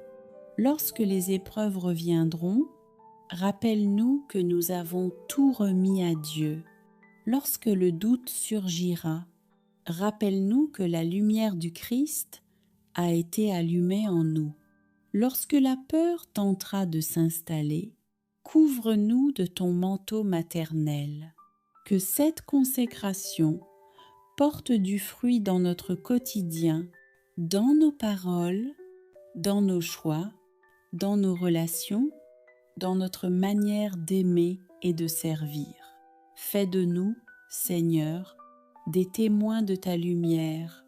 Lorsque les épreuves reviendront, rappelle-nous que nous avons tout remis à Dieu. Lorsque le doute surgira, rappelle-nous que la lumière du Christ a été allumée en nous. Lorsque la peur tentera de s'installer, couvre-nous de ton manteau maternel. Que cette consécration porte du fruit dans notre quotidien, dans nos paroles, dans nos choix, dans nos relations, dans notre manière d'aimer et de servir. Fais de nous, Seigneur, des témoins de ta lumière,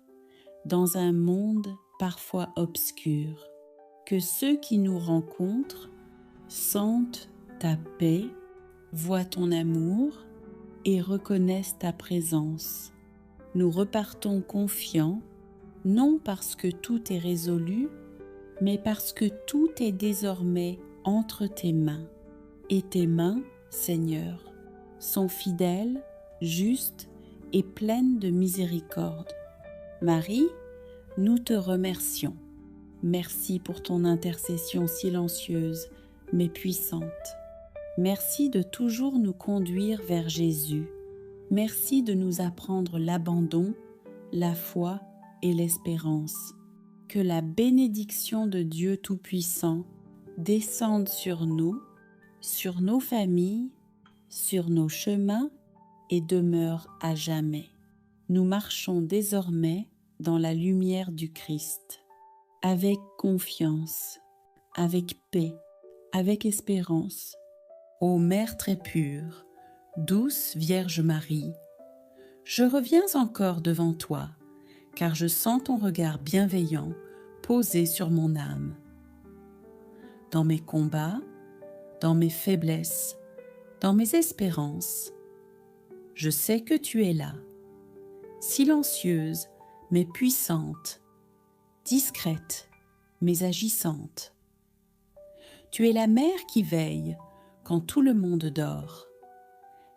dans un monde parfois obscur. Que ceux qui nous rencontrent sentent ta paix, voient ton amour et reconnaissent ta présence. Nous repartons confiants, non parce que tout est résolu, mais parce que tout est désormais entre tes mains. Et tes mains, Seigneur, sont fidèles, justes et pleines de miséricorde. Marie, nous te remercions. Merci pour ton intercession silencieuse, mais puissante. Merci de toujours nous conduire vers Jésus. Merci de nous apprendre l'abandon, la foi et l'espérance. Que la bénédiction de Dieu Tout-Puissant descende sur nous, sur nos familles, sur nos chemins et demeure à jamais. Nous marchons désormais dans la lumière du Christ, avec confiance, avec paix, avec espérance. Ô Mère très pure, douce Vierge Marie, je reviens encore devant toi, car je sens ton regard bienveillant posé sur mon âme. Dans mes combats, dans mes faiblesses, dans mes espérances, je sais que tu es là, silencieuse mais puissante, discrète mais agissante. Tu es la mère qui veille quand tout le monde dort,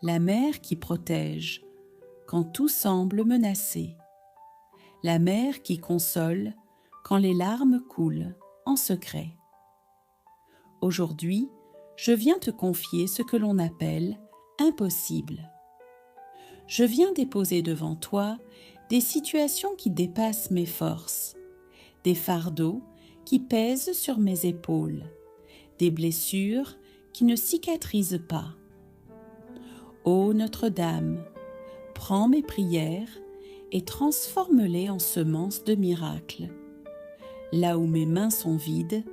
la mère qui protège quand tout semble menacé, la mère qui console quand les larmes coulent en secret. Aujourd'hui, je viens te confier ce que l'on appelle impossible. Je viens déposer devant toi des situations qui dépassent mes forces, des fardeaux qui pèsent sur mes épaules, des blessures qui ne cicatrisent pas. Ô Notre-Dame, prends mes prières et transforme-les en semences de miracles. Là où mes mains sont vides,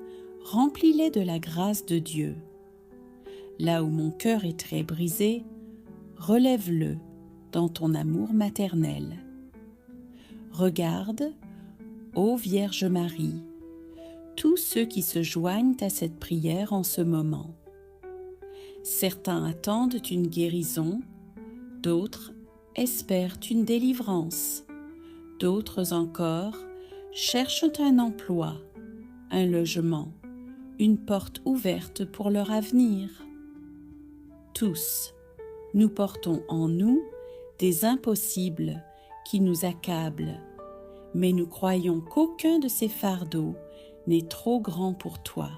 remplis-les de la grâce de Dieu. Là où mon cœur est très brisé, relève-le dans ton amour maternel. Regarde, ô Vierge Marie, tous ceux qui se joignent à cette prière en ce moment. Certains attendent une guérison, d'autres espèrent une délivrance, d'autres encore cherchent un emploi, un logement, une porte ouverte pour leur avenir. Tous, nous portons en nous des impossibles qui nous accablent, mais nous croyons qu'aucun de ces fardeaux n'est trop grand pour toi.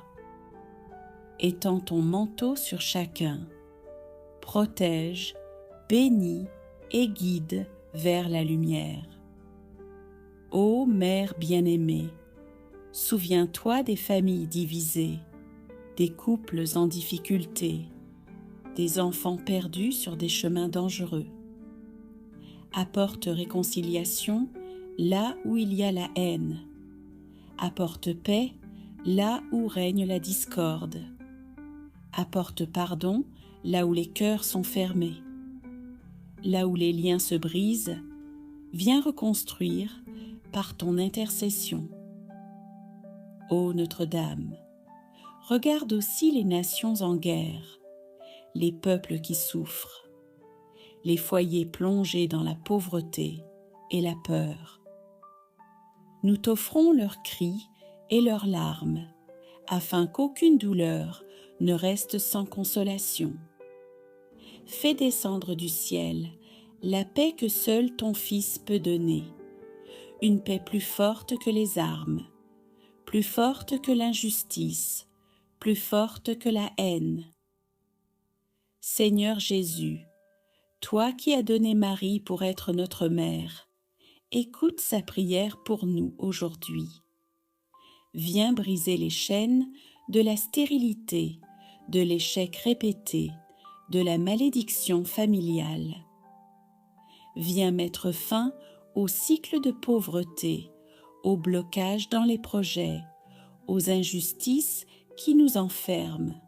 Étends ton manteau sur chacun, protège, bénis et guide vers la lumière. Ô Mère bien-aimée, souviens-toi des familles divisées, des couples en difficulté, des enfants perdus sur des chemins dangereux. Apporte réconciliation là où il y a la haine. Apporte paix là où règne la discorde. Apporte pardon là où les cœurs sont fermés. Là où les liens se brisent, viens reconstruire par ton intercession. Ô Notre-Dame, regarde aussi les nations en guerre, les peuples qui souffrent, les foyers plongés dans la pauvreté et la peur. Nous t'offrons leurs cris et leurs larmes, afin qu'aucune douleur ne reste sans consolation. Fais descendre du ciel la paix que seul ton Fils peut donner, une paix plus forte que les armes, plus forte que l'injustice, plus forte que la haine. Seigneur Jésus, toi qui as donné Marie pour être notre mère, écoute sa prière pour nous aujourd'hui. Viens briser les chaînes de la stérilité, de l'échec répété, de la malédiction familiale. Viens mettre fin au cycle de pauvreté, aux blocages dans les projets, aux injustices qui nous enferment.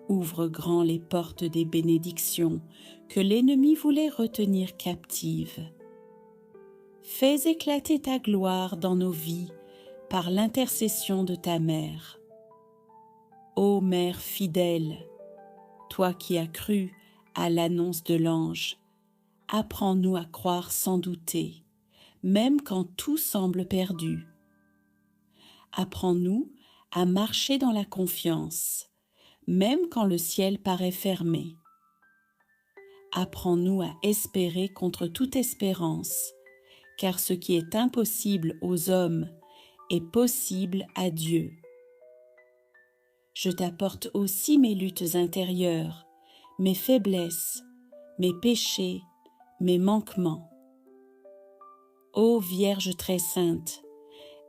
Ouvre grand les portes des bénédictions que l'ennemi voulait retenir captives. Fais éclater ta gloire dans nos vies par l'intercession de ta mère. Ô Mère fidèle, toi qui as cru à l'annonce de l'ange, apprends-nous à croire sans douter, même quand tout semble perdu. Apprends-nous à marcher dans la confiance, même quand le ciel paraît fermé. Apprends-nous à espérer contre toute espérance, car ce qui est impossible aux hommes est possible à Dieu. Je t'apporte aussi mes luttes intérieures, mes faiblesses, mes péchés, mes manquements. Ô Vierge très sainte,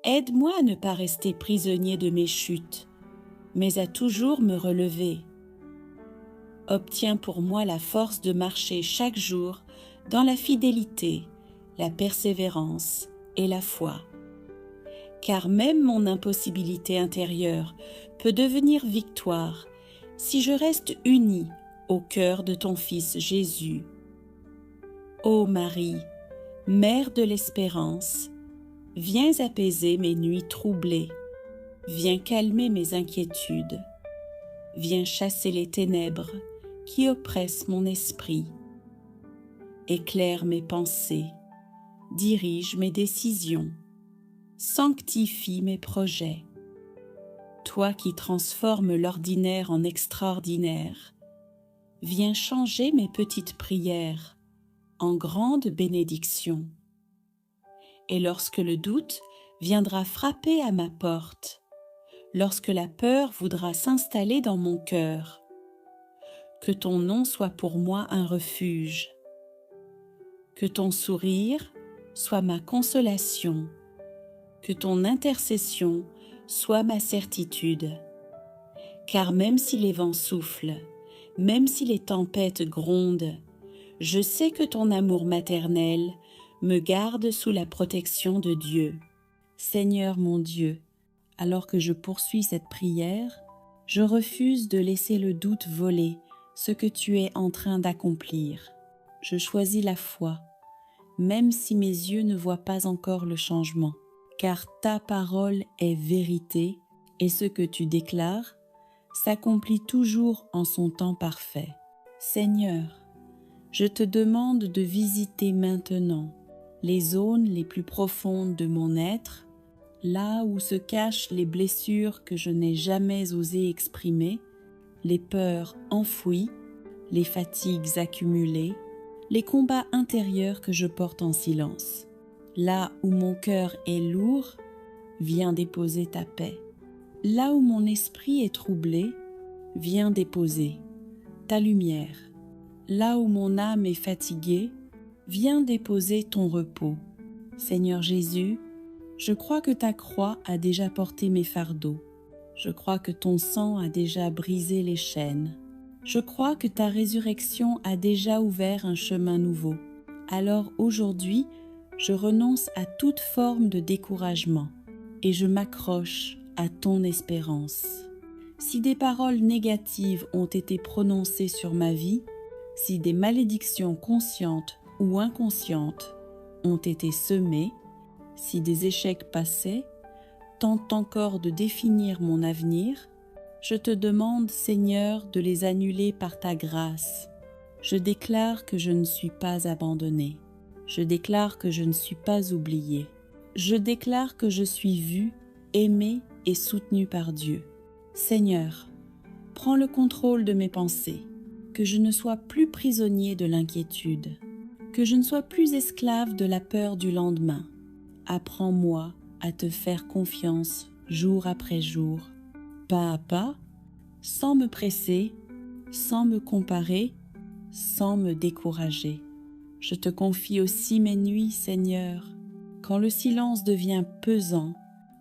Aide-moi à ne pas rester prisonnier de mes chutes, mais à toujours me relever. Obtiens pour moi la force de marcher chaque jour dans la fidélité, la persévérance et la foi. Car même mon impossibilité intérieure peut devenir victoire si je reste unie au cœur de ton Fils Jésus. Ô Marie, Mère de l'espérance, viens apaiser mes nuits troublées, viens calmer mes inquiétudes, viens chasser les ténèbres qui oppressent mon esprit. Éclaire mes pensées, dirige mes décisions, sanctifie mes projets. Toi qui transformes l'ordinaire en extraordinaire, viens changer mes petites prières en grandes bénédictions. Et lorsque le doute viendra frapper à ma porte, lorsque la peur voudra s'installer dans mon cœur, que ton nom soit pour moi un refuge, que ton sourire soit ma consolation, que ton intercession soit ma certitude. Car même si les vents soufflent, même si les tempêtes grondent, je sais que ton amour maternel me garde sous la protection de Dieu. Seigneur mon Dieu, alors que je poursuis cette prière, je refuse de laisser le doute voler ce que tu es en train d'accomplir. Je choisis la foi, même si mes yeux ne voient pas encore le changement, car ta parole est vérité et ce que tu déclares s'accomplit toujours en son temps parfait. Seigneur, je te demande de visiter maintenant les zones les plus profondes de mon être, là où se cachent les blessures que je n'ai jamais osé exprimer, les peurs enfouies, les fatigues accumulées, les combats intérieurs que je porte en silence. Là où mon cœur est lourd, viens déposer ta paix. Là où mon esprit est troublé, viens déposer ta lumière. Là où mon âme est fatiguée, viens déposer ton repos. Seigneur Jésus, je crois que ta croix a déjà porté mes fardeaux. Je crois que ton sang a déjà brisé les chaînes. Je crois que ta résurrection a déjà ouvert un chemin nouveau. Alors aujourd'hui, je renonce à toute forme de découragement et je m'accroche à ton espérance. Si des paroles négatives ont été prononcées sur ma vie, si des malédictions conscientes ou inconscientes ont été semées, si des échecs passés tentent encore de définir mon avenir, je te demande, Seigneur, de les annuler par ta grâce. Je déclare que je ne suis pas abandonnée. Je déclare que je ne suis pas oubliée. Je déclare que je suis vue, aimée et soutenue par Dieu. Seigneur, prends le contrôle de mes pensées, que je ne sois plus prisonnier de l'inquiétude, que je ne sois plus esclave de la peur du lendemain. Apprends-moi à te faire confiance jour après jour, pas à pas, sans me presser, sans me comparer, sans me décourager. Je te confie aussi mes nuits, Seigneur, quand le silence devient pesant,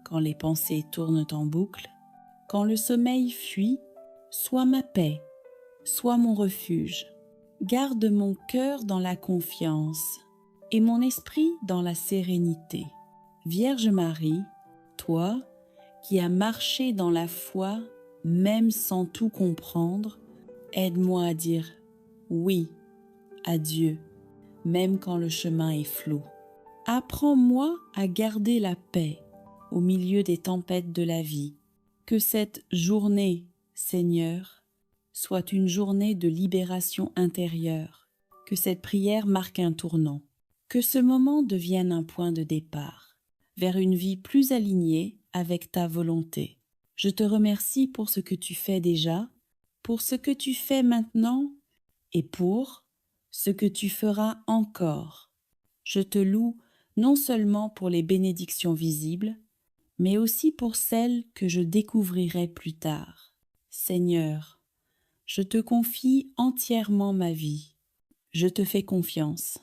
quand les pensées tournent en boucle, quand le sommeil fuit, sois ma paix, sois mon refuge. Garde mon cœur dans la confiance et mon esprit dans la sérénité. Vierge Marie, toi qui as marché dans la foi, même sans tout comprendre, aide-moi à dire oui à Dieu, même quand le chemin est flou. Apprends-moi à garder la paix au milieu des tempêtes de la vie. Que cette journée, Seigneur, soit une journée de libération intérieure. Que cette prière marque un tournant. Que ce moment devienne un point de départ vers une vie plus alignée avec ta volonté. Je te remercie pour ce que tu fais déjà, pour ce que tu fais maintenant et pour ce que tu feras encore. Je te loue non seulement pour les bénédictions visibles, mais aussi pour celles que je découvrirai plus tard. Seigneur, je te confie entièrement ma vie. Je te fais confiance.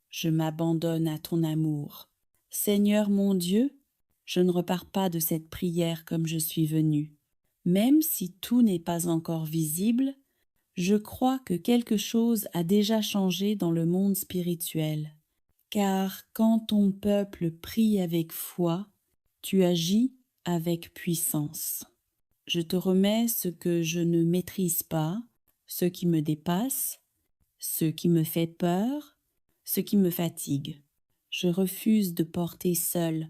Je m'abandonne à ton amour. Seigneur mon Dieu, Je ne repars pas de cette prière comme je suis venue. Même si tout n'est pas encore visible, je crois que quelque chose a déjà changé dans le monde spirituel. Car quand ton peuple prie avec foi, tu agis avec puissance. Je te remets ce que je ne maîtrise pas, ce qui me dépasse, ce qui me fait peur, ce qui me fatigue. Je refuse de porter seul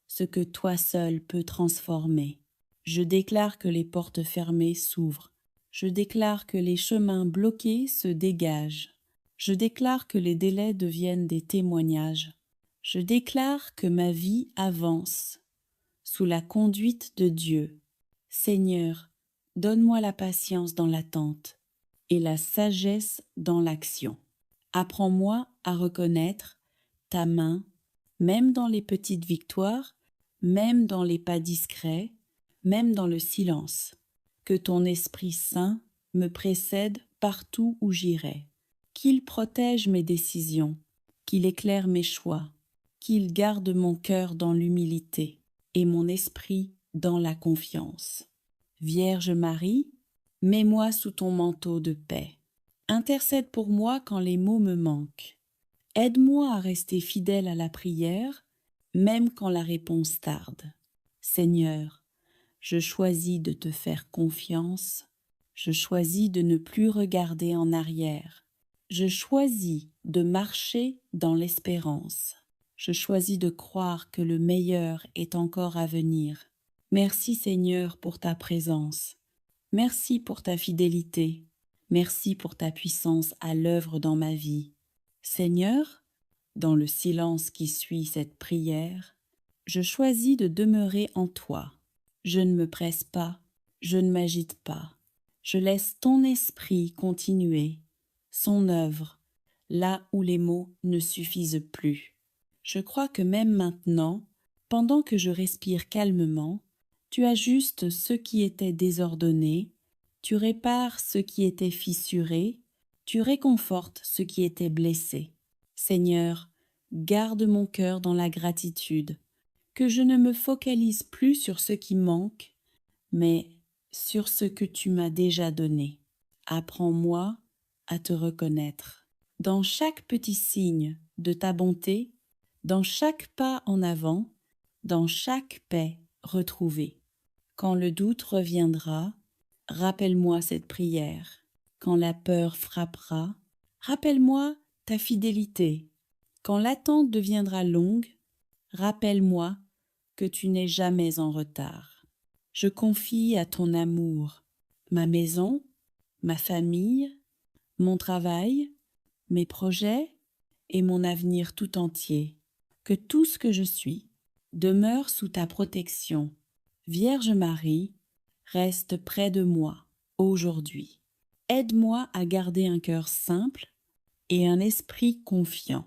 ce que toi seul peux transformer. Je déclare que les portes fermées s'ouvrent. Je déclare que les chemins bloqués se dégagent. Je déclare que les délais deviennent des témoignages. Je déclare que ma vie avance sous la conduite de Dieu. Seigneur, donne-moi la patience dans l'attente et la sagesse dans l'action. Apprends-moi à reconnaître ta main, même dans les petites victoires, même dans les pas discrets, même dans le silence. Que ton Esprit Saint me précède partout où j'irai. Qu'il protège mes décisions, qu'il éclaire mes choix, qu'il garde mon cœur dans l'humilité et mon esprit dans la confiance. Vierge Marie, mets-moi sous ton manteau de paix. Intercède pour moi quand les mots me manquent. Aide-moi à rester fidèle à la prière, même quand la réponse tarde. Seigneur, je choisis de te faire confiance, je choisis de ne plus regarder en arrière, je choisis de marcher dans l'espérance, je choisis de croire que le meilleur est encore à venir. Merci Seigneur pour ta présence, merci pour ta fidélité, merci pour ta puissance à l'œuvre dans ma vie. Seigneur, dans le silence qui suit cette prière, je choisis de demeurer en toi. Je ne me presse pas, je ne m'agite pas. Je laisse ton esprit continuer son œuvre là où les mots ne suffisent plus. Je crois que même maintenant, pendant que je respire calmement, tu ajustes ce qui était désordonné, tu répares ce qui était fissuré, tu réconfortes ce qui était blessé. Seigneur, garde mon cœur dans la gratitude, que je ne me focalise plus sur ce qui manque, mais sur ce que tu m'as déjà donné. Apprends-moi à te reconnaître. Dans chaque petit signe de ta bonté, dans chaque pas en avant, dans chaque paix retrouvée. Quand le doute reviendra, rappelle-moi cette prière. Quand la peur frappera, rappelle-moi ta fidélité. Quand l'attente deviendra longue, rappelle-moi que tu n'es jamais en retard. Je confie à ton amour ma maison, ma famille, mon travail, mes projets et mon avenir tout entier. Que tout ce que je suis demeure sous ta protection. Vierge Marie, reste près de moi aujourd'hui. Aide-moi à garder un cœur simple et un esprit confiant.